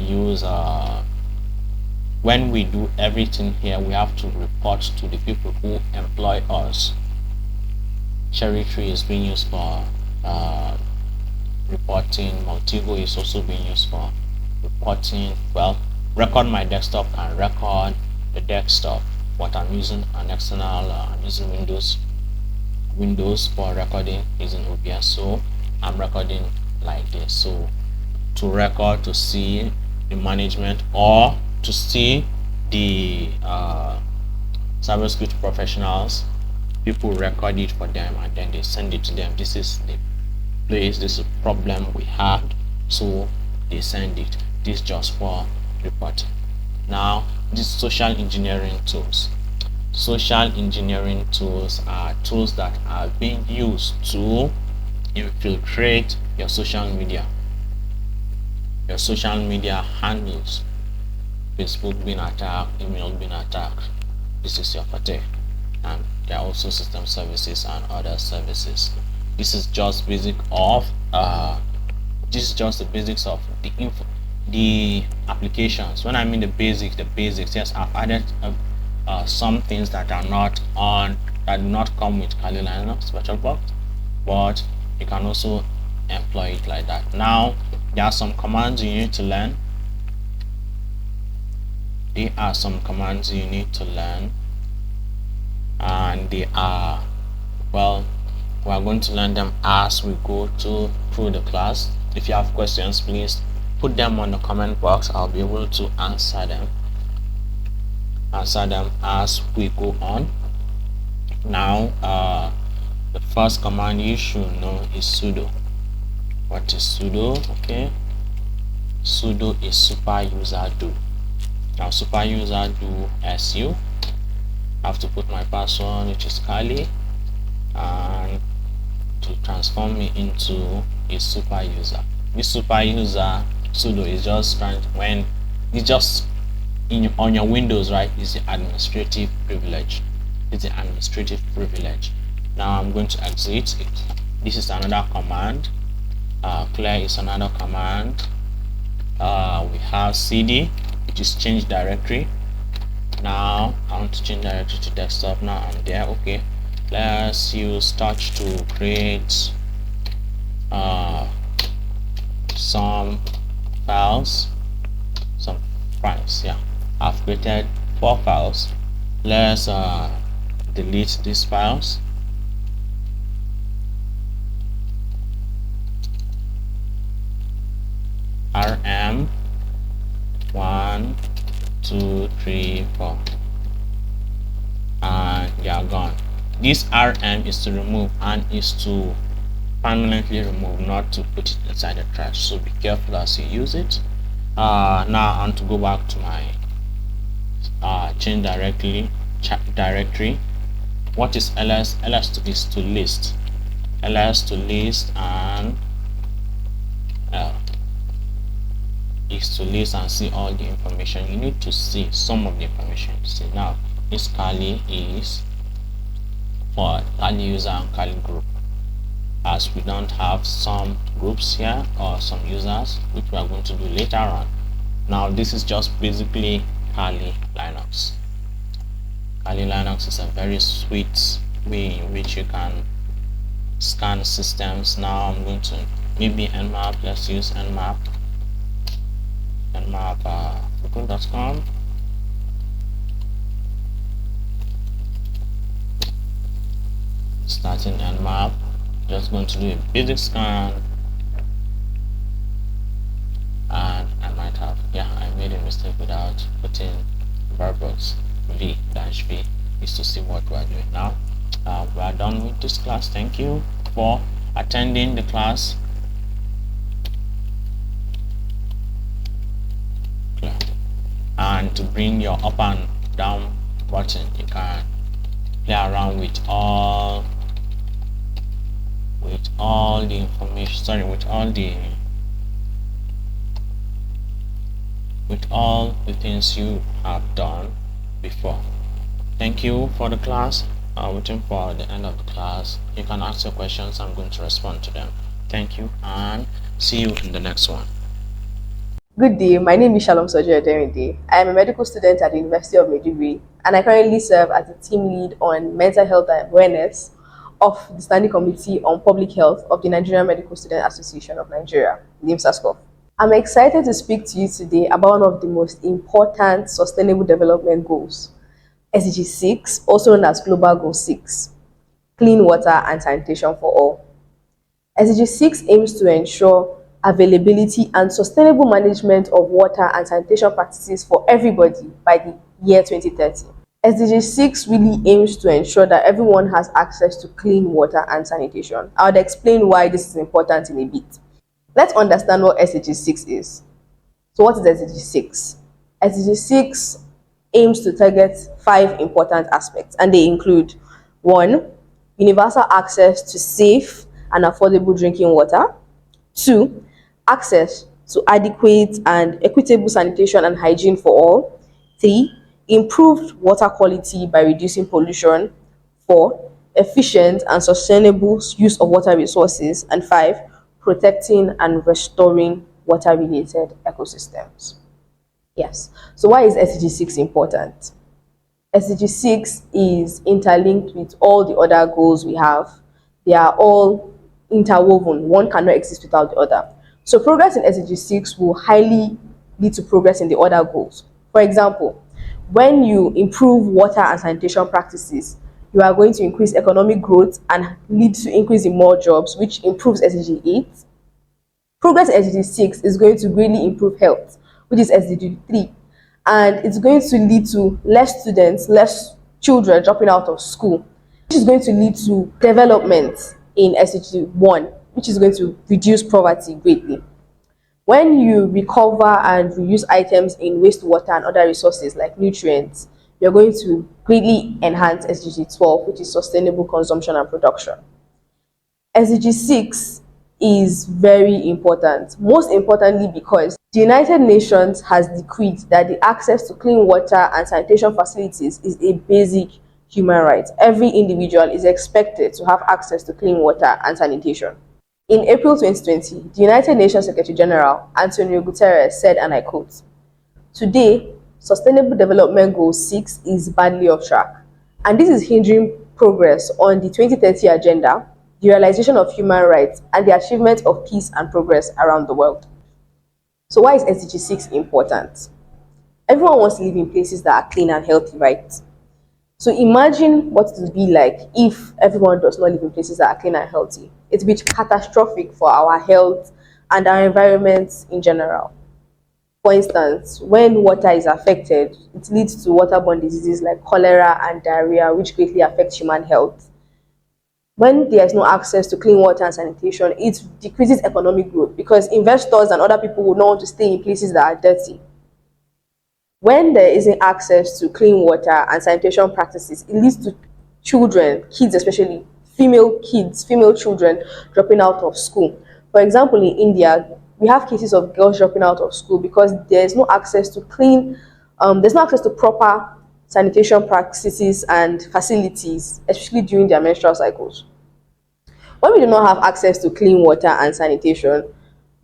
do everything here, we have to report to the people who employ us. Cherry Tree is being used for reporting. Multigo is also being used for reporting. Well, Record My Desktop can record the desktop, but I'm using an external, I'm using Windows for recording using OBS, so I'm recording like this. So to record, to see the management, or to see the cybersecurity professionals, people record it for them and then they send it to them. This is the place, this is a problem we had, so they send it. This just for reporting. Now these social engineering tools. Social engineering tools are tools that are being used to infiltrate your social media handles. Facebook being attacked, email being attacked. This is your forte. And there are also system services and other services. This is just basic of this is just the basics of the applications. When I mean the basics, yes, I've added some things that are not on, that do not come with Kali Linux VirtualBox, but you can also employ it like that. Now there are some commands you need to learn. And they are, well, we are going to learn them as we go through the class. If you have questions, please put them on the comment box. I'll be able to answer them as we go on. Now the first command you should know is sudo. What is sudo? Okay, sudo is super user do. Now super user do su, I have to put my password, which is Kali, and to transform me into a super user. This super user sudo is just when it's just on your Windows, right? It's the administrative privilege. Now I'm going to exit it. This is another command. Clear is another command. We have cd, which is change directory. Now I want to change directory to desktop. Now I'm there. Okay, let's use touch to create some files. Yeah, I've created 4 files. Let's delete these files. rm 1 2 3 4, and they are gone. This rm is to remove and is to permanently remove, not to put it inside the trash, so be careful as you use it. Now I want to go back to my change directory. What is ls? Ls is to list. Ls to list, and L is to list and see all the information. You need to see some of the information to see. Now this Kali is for Kali user and Kali group, as we don't have some groups here or some users, which we are going to do later on. Now this is just basically Kali Linux. Kali Linux is a very sweet way in which you can scan systems. Now I'm going to maybe nmap. Let's use nmap. Google.com. Starting nmap. Just going to do a basic scan, and I might have, yeah, I made a mistake without putting VirBox v is to see what we are doing. Now we are done with this class. Thank you for attending the class. And to bring your up and down button, you can play around with all the information, with all the things you have done before. Thank you for the class. waiting for the end of the class. You can ask your questions. I'm going to respond to them. Thank you and see you in the next one. Good day, my name is Shalom Sojo Ederinde. I am a medical student at the University of Maiduguri, and I currently serve as the team lead on mental health and awareness of the Standing Committee on Public Health of the Nigerian Medical Student Association of Nigeria, NIMSASCOF. I'm excited to speak to you today about one of the most important Sustainable Development Goals, SDG-6, also known as Global Goal 6, Clean Water and Sanitation for All. SDG-6 aims to ensure availability and sustainable management of water and sanitation practices for everybody by the year 2030. SDG-6 really aims to ensure that everyone has access to clean water and sanitation. I would explain why this is important in a bit. Let's understand what SDG-6 is. So what is SDG-6? SDG-6 aims to target 5 important aspects, and they include 1. Universal access to safe and affordable drinking water. 2. Access to adequate and equitable sanitation and hygiene for all. 3. Improved water quality by reducing pollution. 4. Efficient and sustainable use of water resources. And 5. Protecting and restoring water-related ecosystems. Yes. So why is SDG-6 important? SDG-6 is interlinked with all the other goals we have. They are all interwoven. One cannot exist without the other. So progress in SDG-6 will highly lead to progress in the other goals. For example, when you improve water and sanitation practices, you are going to increase economic growth and lead to increase in more jobs, which improves SDG-8. Progress in SDG-6 is going to greatly improve health, which is SDG-3. And it's going to lead to less students, less children dropping out of school, which is going to lead to development in SDG-1, which is going to reduce poverty greatly. When you recover and reuse items in wastewater and other resources like nutrients, you're going to greatly enhance SDG-12, which is sustainable consumption and production. SDG-6 is very important, most importantly because the United Nations has decreed that the access to clean water and sanitation facilities is a basic human right. Every individual is expected to have access to clean water and sanitation. In April 2020, the United Nations Secretary General, Antonio Guterres, said, and I quote, "Today, Sustainable Development Goal 6 is badly off track, and this is hindering progress on the 2030 agenda, the realization of human rights, and the achievement of peace and progress around the world." So why is SDG-6 important? Everyone wants to live in places that are clean and healthy, right? So imagine what it would be like if everyone does not live in places that are clean and healthy. It would be catastrophic for our health and our environment in general. For instance, when water is affected, it leads to waterborne diseases like cholera and diarrhea, which greatly affects human health. When there is no access to clean water and sanitation, it decreases economic growth because investors and other people would not want to stay in places that are dirty. When there isn't access to clean water and sanitation practices, it leads to children, kids especially, female children dropping out of school. For example, in India, we have cases of girls dropping out of school because there's no access to there's no access to proper sanitation practices and facilities, especially during their menstrual cycles. When we do not have access to clean water and sanitation,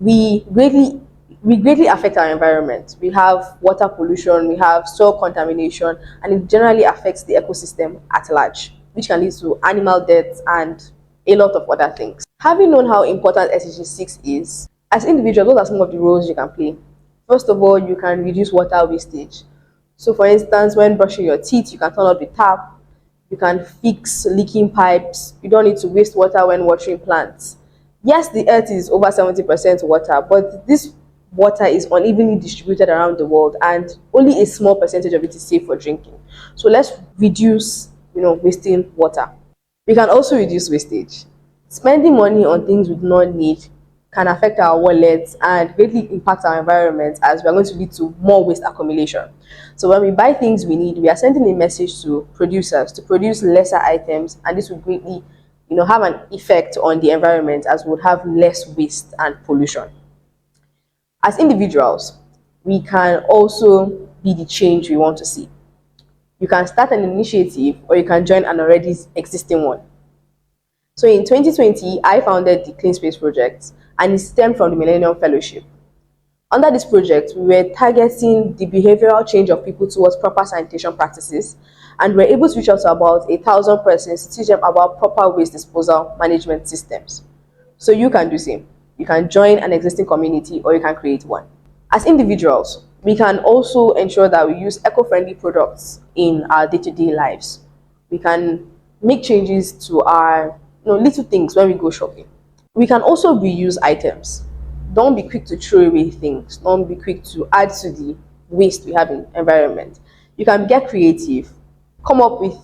we greatly affect our environment. We have water pollution, we have soil contamination, and it generally affects the ecosystem at large, which can lead to animal deaths and a lot of other things. Having known how important SDG-6 is, as individuals, those are some of the roles you can play. First of all, you can reduce water wastage. So for instance, when brushing your teeth, you can turn off the tap, you can fix leaking pipes, you don't need to waste water when watering plants. Yes, the earth is over 70% water, but this water is unevenly distributed around the world and only a small percentage of it is safe for drinking. So let's reduce, wasting water. We can also reduce wastage. Spending money on things we do not need can affect our wallets and greatly impact our environment, as we are going to lead to more waste accumulation. So when we buy things we need, we are sending a message to producers to produce lesser items, and this will greatly have an effect on the environment, as we would have less waste and pollution. As individuals, we can also be the change we want to see. You can start an initiative or you can join an already existing one. So in 2020, I founded the Clean Space Project, and it stemmed from the Millennium Fellowship. Under this project, we were targeting the behavioral change of people towards proper sanitation practices, and we were able to reach out to about 1,000 persons to teach them about proper waste disposal management systems. So you can do the same. You can join an existing community or you can create one. As individuals, we can also ensure that we use eco-friendly products in our day-to-day lives. We can make changes to our little things when we go shopping. We can also reuse items. Don't be quick to throw away things. Don't be quick to add to the waste we have in the environment. You can get creative. Come up with,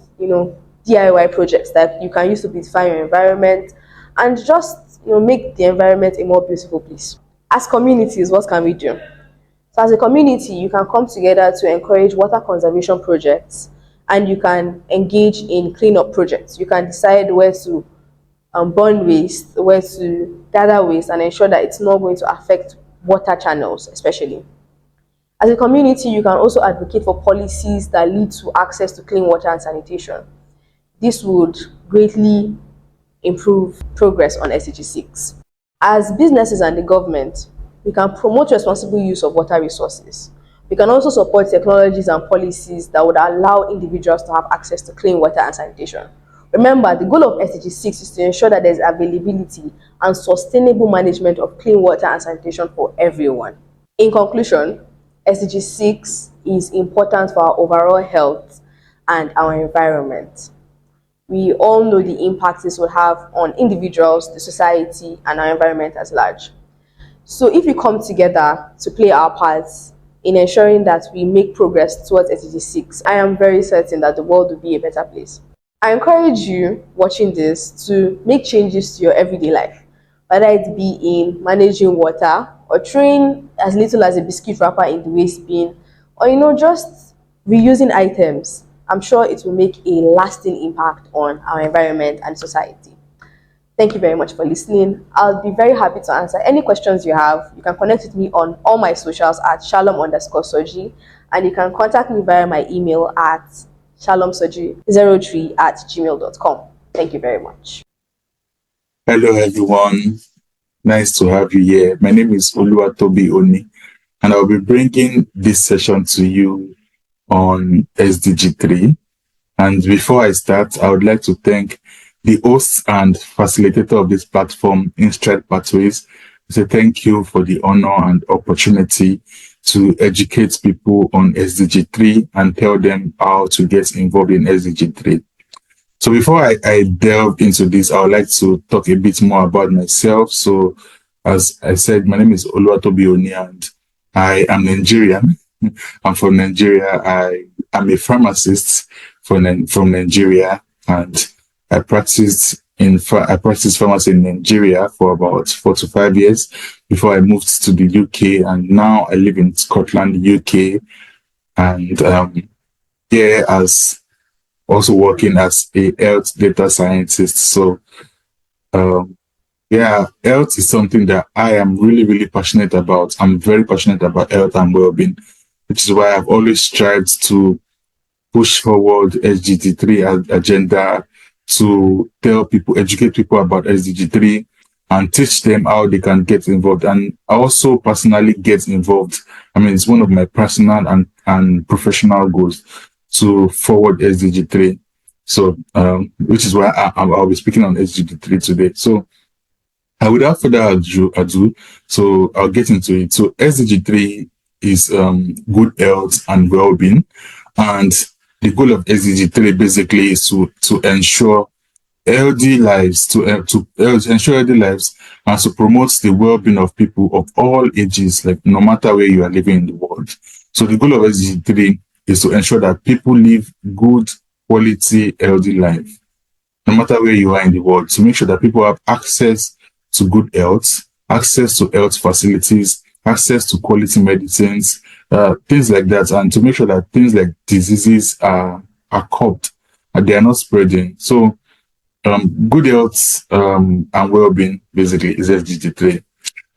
DIY projects that you can use to beautify your environment and just, make the environment a more beautiful place. As communities, what can we do? So as a community, you can come together to encourage water conservation projects, and you can engage in cleanup projects. You can decide where to burn waste, where to gather waste, and ensure that it's not going to affect water channels, especially. As a community, you can also advocate for policies that lead to access to clean water and sanitation. This would greatly improve progress on SDG 6. As businesses and the government, we can promote responsible use of water resources. We can also support technologies and policies that would allow individuals to have access to clean water and sanitation. Remember, the goal of SDG 6 is to ensure that there's availability and sustainable management of clean water and sanitation for everyone. In conclusion, SDG 6 is important for our overall health and our environment. We all know the impact this will have on individuals, the society, and our environment as large. So if we come together to play our parts in ensuring that we make progress towards SDG 6, I am very certain that the world will be a better place. I encourage you watching this to make changes to your everyday life, whether it be in managing water or throwing as little as a biscuit wrapper in the waste bin, or just reusing items. I'm sure it will make a lasting impact on our environment and society. Thank you very much for listening. I'll be very happy to answer any questions you have. You can connect with me on all my socials at shalom_soji, and you can contact me via my email at shalomsoji03@gmail.com. Thank you very much. Hello, everyone. Nice to have you here. My name is Oluwatobi Oni, and I'll be bringing this session to you on SDG 3. And before I start, I would like to thank the hosts and facilitator of this platform, InStride Pathways. I say thank you for the honor and opportunity to educate people on SDG 3 and tell them how to get involved in SDG 3. So before I delve into this, I would like to talk a bit more about myself. So as I said, my name is Oluwatobi Oni, and I am Nigerian. I'm from Nigeria. I am a pharmacist from Nigeria, and I practiced pharmacy in Nigeria for about 4 to 5 years before I moved to the UK, and now I live in Scotland, UK, and as also working as a health data scientist. So health is something that I am really, really passionate about. I'm very passionate about health and well-being, which is why I've always strived to push forward SDG 3 agenda, to tell people, educate people about SDG 3 and teach them how they can get involved. And I also personally get involved. I mean, it's one of my personal and professional goals to forward SDG 3. So, which is why I'll be speaking on SDG 3 today. So, without further ado, so I'll get into it. So, SDG 3 is good health and well-being, and the goal of SDG 3 basically is to ensure healthy lives, to ensure healthy lives, and to promote the well-being of people of all ages, like no matter where you are living in the world. So the goal of SDG 3 is to ensure that people live good, quality, healthy life, no matter where you are in the world, to make sure that people have access to good health, access to health facilities, access to quality medicines, things like that, and to make sure that things like diseases are curbed and they are not spreading. So good health and well-being basically is SDG 3.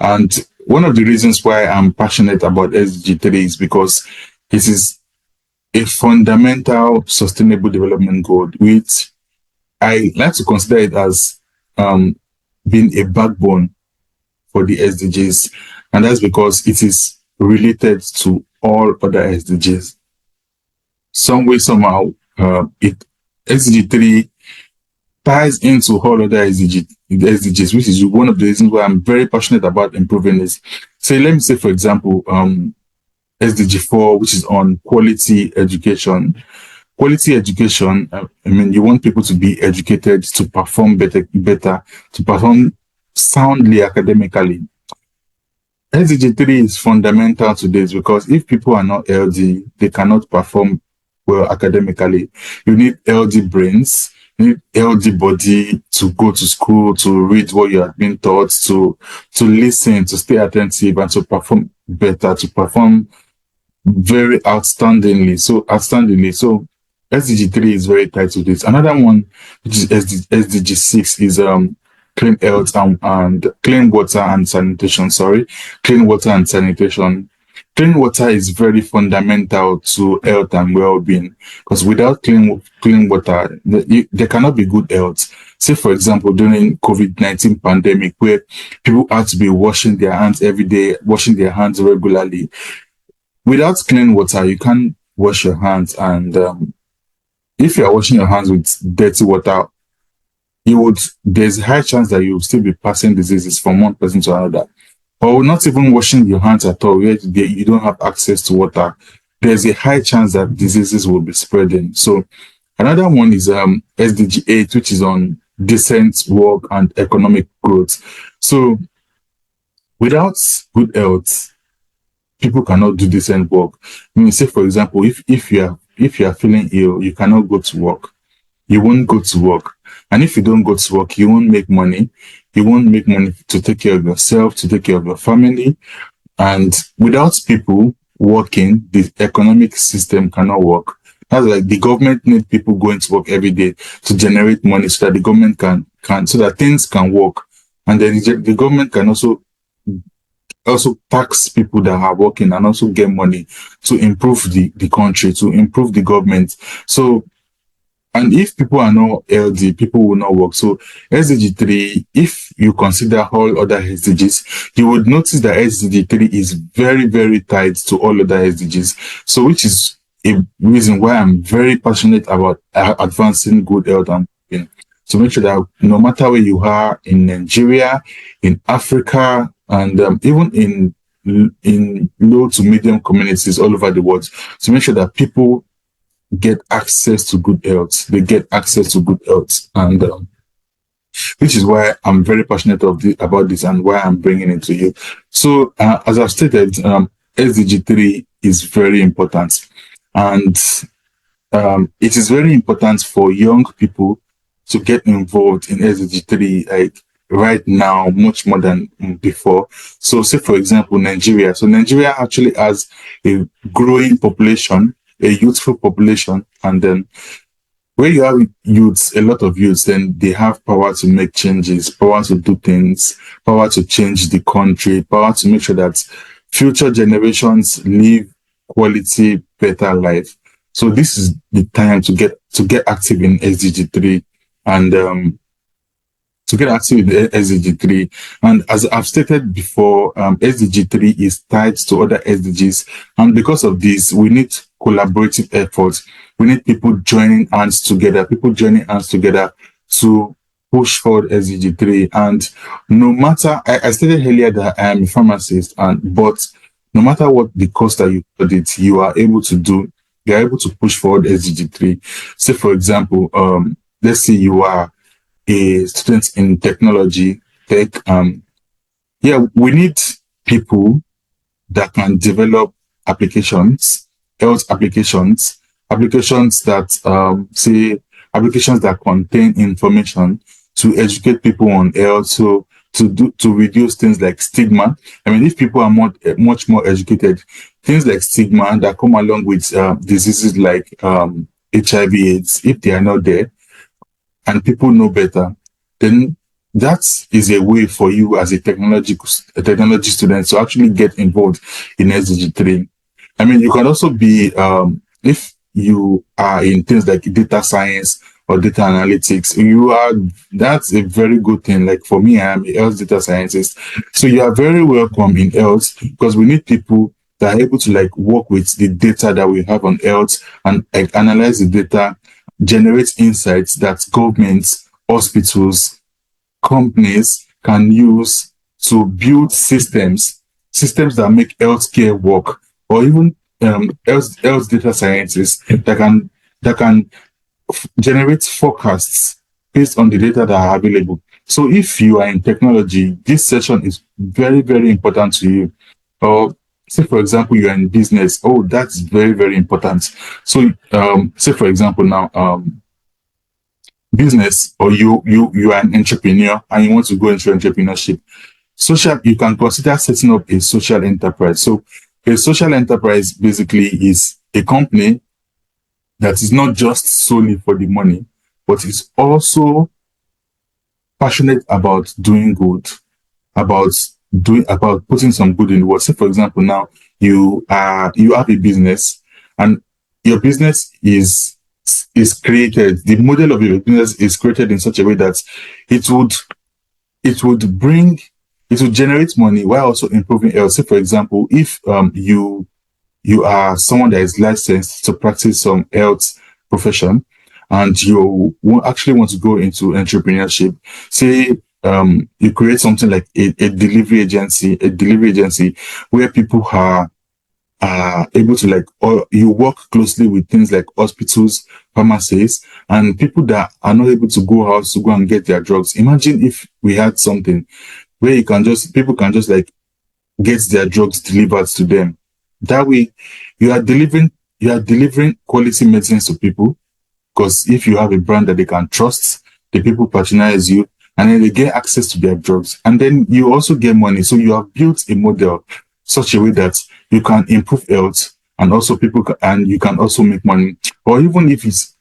And one of the reasons why I'm passionate about SDG 3 is because it is a fundamental sustainable development goal, which I like to consider it as being a backbone for the SDGs, and that's because it is related to all other SDGs. Some way, somehow, it SDG 3 ties into all other SDGs, which is one of the reasons why I'm very passionate about improving this. So let me say, for example, SDG 4, which is on quality education. Quality education, I mean, you want people to be educated to perform better, to perform soundly academically. SDG 3 is fundamental to this because if people are not healthy, they cannot perform well academically. You need healthy brains, you need healthy body to go to school, to read what you have been taught, to listen, to stay attentive, and to perform better, to perform very outstandingly. So SDG 3 is very tied to this. Another one, which is SDG 6, is clean health and clean water and sanitation. Clean water and sanitation. Clean water is very fundamental to health and well-being because without clean water, there cannot be good health. Say, for example, during COVID-19 pandemic, where people had to be washing their hands every day, washing their hands regularly. Without clean water, you can't wash your hands, and if you are washing your hands with dirty water, there's a high chance that you will still be passing diseases from one person to another. Or not even washing your hands at all, where you don't have access to water, there's a high chance that diseases will be spreading. So another one is SDG 8, which is on decent work and economic growth. So without good health, people cannot do decent work. I mean, say, for example, if you are feeling ill, you cannot go to work. You won't go to work. And if you don't go to work, you won't make money. You won't make money to take care of yourself, to take care of your family. And without people working, the economic system cannot work. That's like the government needs people going to work every day to generate money so that the government can so that things can work. And then the government can also tax people that are working and also get money to improve the country, to improve the government. So, and if people are not healthy, people will not work. So SDG 3, if you consider all other SDGs, you would notice that SDG 3 is very, very tied to all other SDGs. So which is a reason why I'm very passionate about advancing good health and well-being. To make sure that no matter where you are in Nigeria, in Africa, and even in low to medium communities all over the world, to make sure that people get access to good health. They get access to good health, and which is why I'm very passionate about this and why I'm bringing it to you. So, as I've stated, SDG 3 is very important, and it is very important for young people to get involved in SDG 3, like right now, much more than before. So, say for example, Nigeria. So, Nigeria actually has a growing population, a youthful population, and then where you have youths, a lot of youths, then they have power to make changes, power to do things, power to change the country, power to make sure that future generations live quality, better life. So this is the time to get active in SDG 3 and to get active in SDG 3. And as I've stated before, SDG 3 is tied to other SDGs. And because of this, we need collaborative efforts. We need people joining hands together to push forward SDG 3. And no matter, I stated earlier that I am a pharmacist, but no matter what the cost that you put it, you are able to push forward SDG 3. Say, for example, let's say you are a student in tech. We need people that can develop applications, health applications that contain information to educate people on health, so to reduce things like stigma. I mean, if people are much more educated, things like stigma that come along with diseases like HIV/AIDS, if they are not there, and people know better, then that is a way for you as a technology student to actually get involved in SDG 3. I mean, you can also be, if you are in things like data science or data analytics, that's a very good thing. Like for me, I am a health data scientist. So you are very welcome in health, because we need people that are able to like work with the data that we have on health and like analyze the data, generate insights that governments, hospitals, companies can use to build systems that make healthcare work, or even health data scientists that can generate forecasts based on the data that are available. So if you are in technology, this session is very, very important to you. Or say, for example, you are in business. Oh, that's very, very important. So say, for example, now business, or you are an entrepreneur and you want to go into entrepreneurship. You can consider setting up a social enterprise. So a social enterprise basically is a company that is not just solely for the money, but is also passionate about doing good, about putting some good in the world. Say, for example, now you have a business, and your business is created. The model of your business is created in such a way that it would it would bring it would generate money while also improving health. Say, for example, if you are someone that is licensed to practice some health profession, and you actually want to go into entrepreneurship. Say you create something like a delivery agency where people are able to like, or you work closely with things like hospitals, pharmacies, and people that are not able to go out to go and get their drugs. Imagine if we had something where people can just like get their drugs delivered to them. That way, you are delivering quality medicines to people, because if you have a brand that they can trust, the people patronize you, and then they get access to their drugs, and then you also get money. So you have built a model such a way that you can improve health, and also and you can also make money. Or even if it's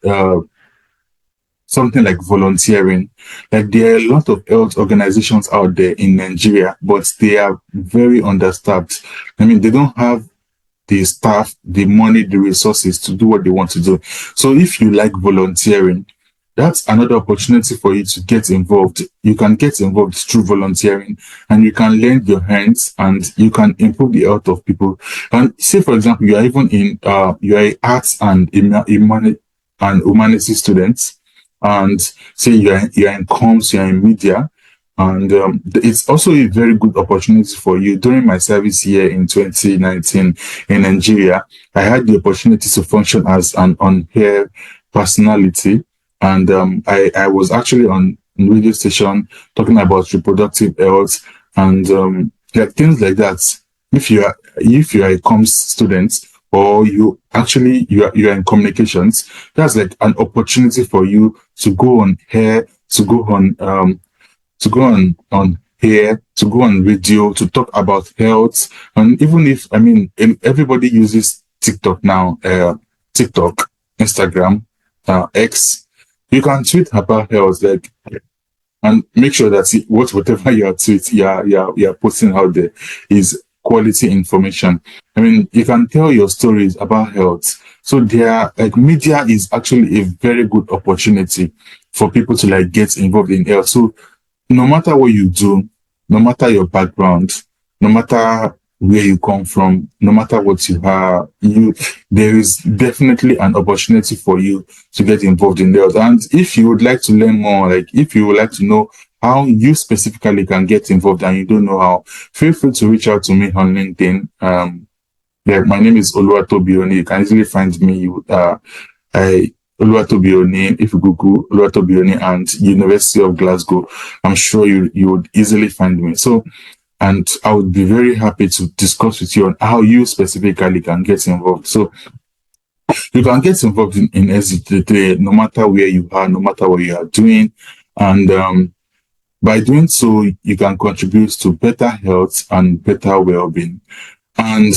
something like volunteering, like there are a lot of health organizations out there in Nigeria, but they are very understaffed. I mean, they don't have the staff, the money, the resources to do what they want to do. So if you like volunteering, that's another opportunity for you to get involved. You can get involved through volunteering, and you can lend your hands, and you can improve the health of people. And say, for example, you are even you are a arts and humanities students, and say you are in comms, you are in media, and it's also a very good opportunity for you. During my service here in 2019 in Nigeria, I had the opportunity to function as an on-air personality, and I was actually on radio station talking about reproductive health and like things like that. If you are a comms student, or you are in communications, that's like an opportunity for you to go on air, to go on here, to go on radio, to talk about health. And even if, I mean, everybody uses TikTok now, TikTok, Instagram, X, you can tweet about health, like, and make sure that whatever you are tweeting, you are posting out there is quality information. I mean, you can tell your stories about health. So media is actually a very good opportunity for people to like get involved in health. So no matter what you do, no matter your background, no matter where you come from, no matter what you are, there is definitely an opportunity for you to get involved in health. And if you would like to learn more, like if you would like to know how you specifically can get involved and you don't know how, feel free to reach out to me on LinkedIn. My name is Oluwatobioni. You can easily find me. Oluwatobioni, if you Google Oluwatobioni and University of Glasgow, I'm sure you would easily find me. So, and I would be very happy to discuss with you on how you specifically can get involved. So you can get involved in SDG no matter where you are, no matter what you are doing. And by doing so, you can contribute to better health and better well-being. And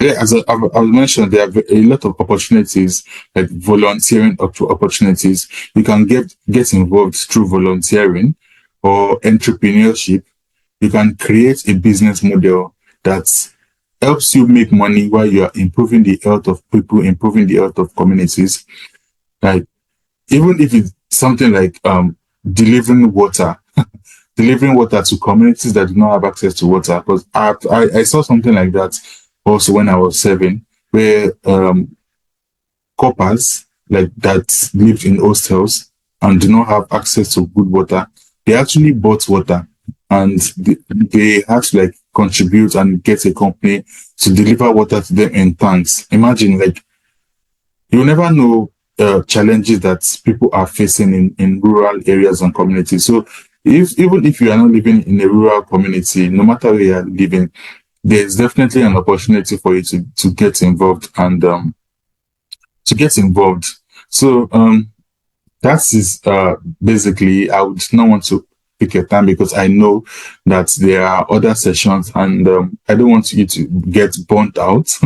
as I mentioned, there are a lot of opportunities, like volunteering opportunities. You can get involved through volunteering or entrepreneurship. You can create a business model that helps you make money while you are improving the health of people, improving the health of communities. Like, even if it's something like delivering water, delivering water to communities that do not have access to water. Because I saw something like that also when I was 7, where coppers like that lived in hostels and do not have access to good water, they actually bought water, and they had to like contribute and get a company to deliver water to them in tanks. Imagine, like, you never know challenges that people are facing in rural areas and communities. So if even if you are not living in a rural community, no matter where you are living, there's definitely an opportunity for you to get involved and to get involved. So that is basically, I would not want to pick a time because I know that there are other sessions, and I don't want you to get burnt out.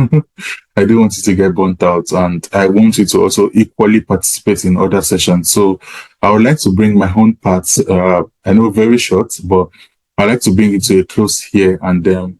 I don't want you to get burnt out, and I want you to also equally participate in other sessions. So I would like to bring my own part, I know very short, but I like to bring it to a close here, and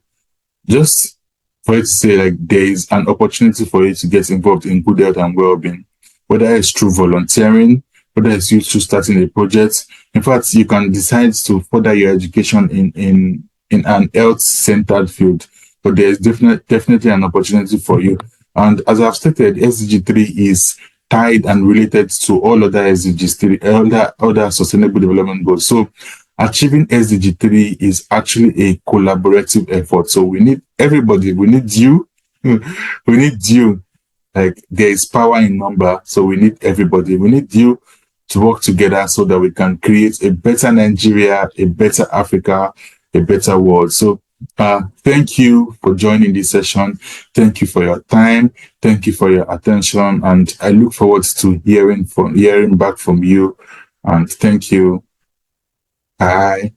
just for you to say, like, there is an opportunity for you to get involved in good health and well-being, whether it's through volunteering, whether it's you through starting a project. In fact, you can decide to further your education in an health-centered field, but there is definitely an opportunity for you. And as I've stated, SDG 3 is tied and related to all other SDGs 3, other sustainable development goals. So achieving SDG 3 is actually a collaborative effort. So we need everybody. We need you. We need you. Like, there is power in number. So we need everybody. We need you to work together so that we can create a better Nigeria, a better Africa, a better world. So thank you for joining this session. Thank you for your time. Thank you for your attention. And I look forward to hearing back from you. And thank you. Bye.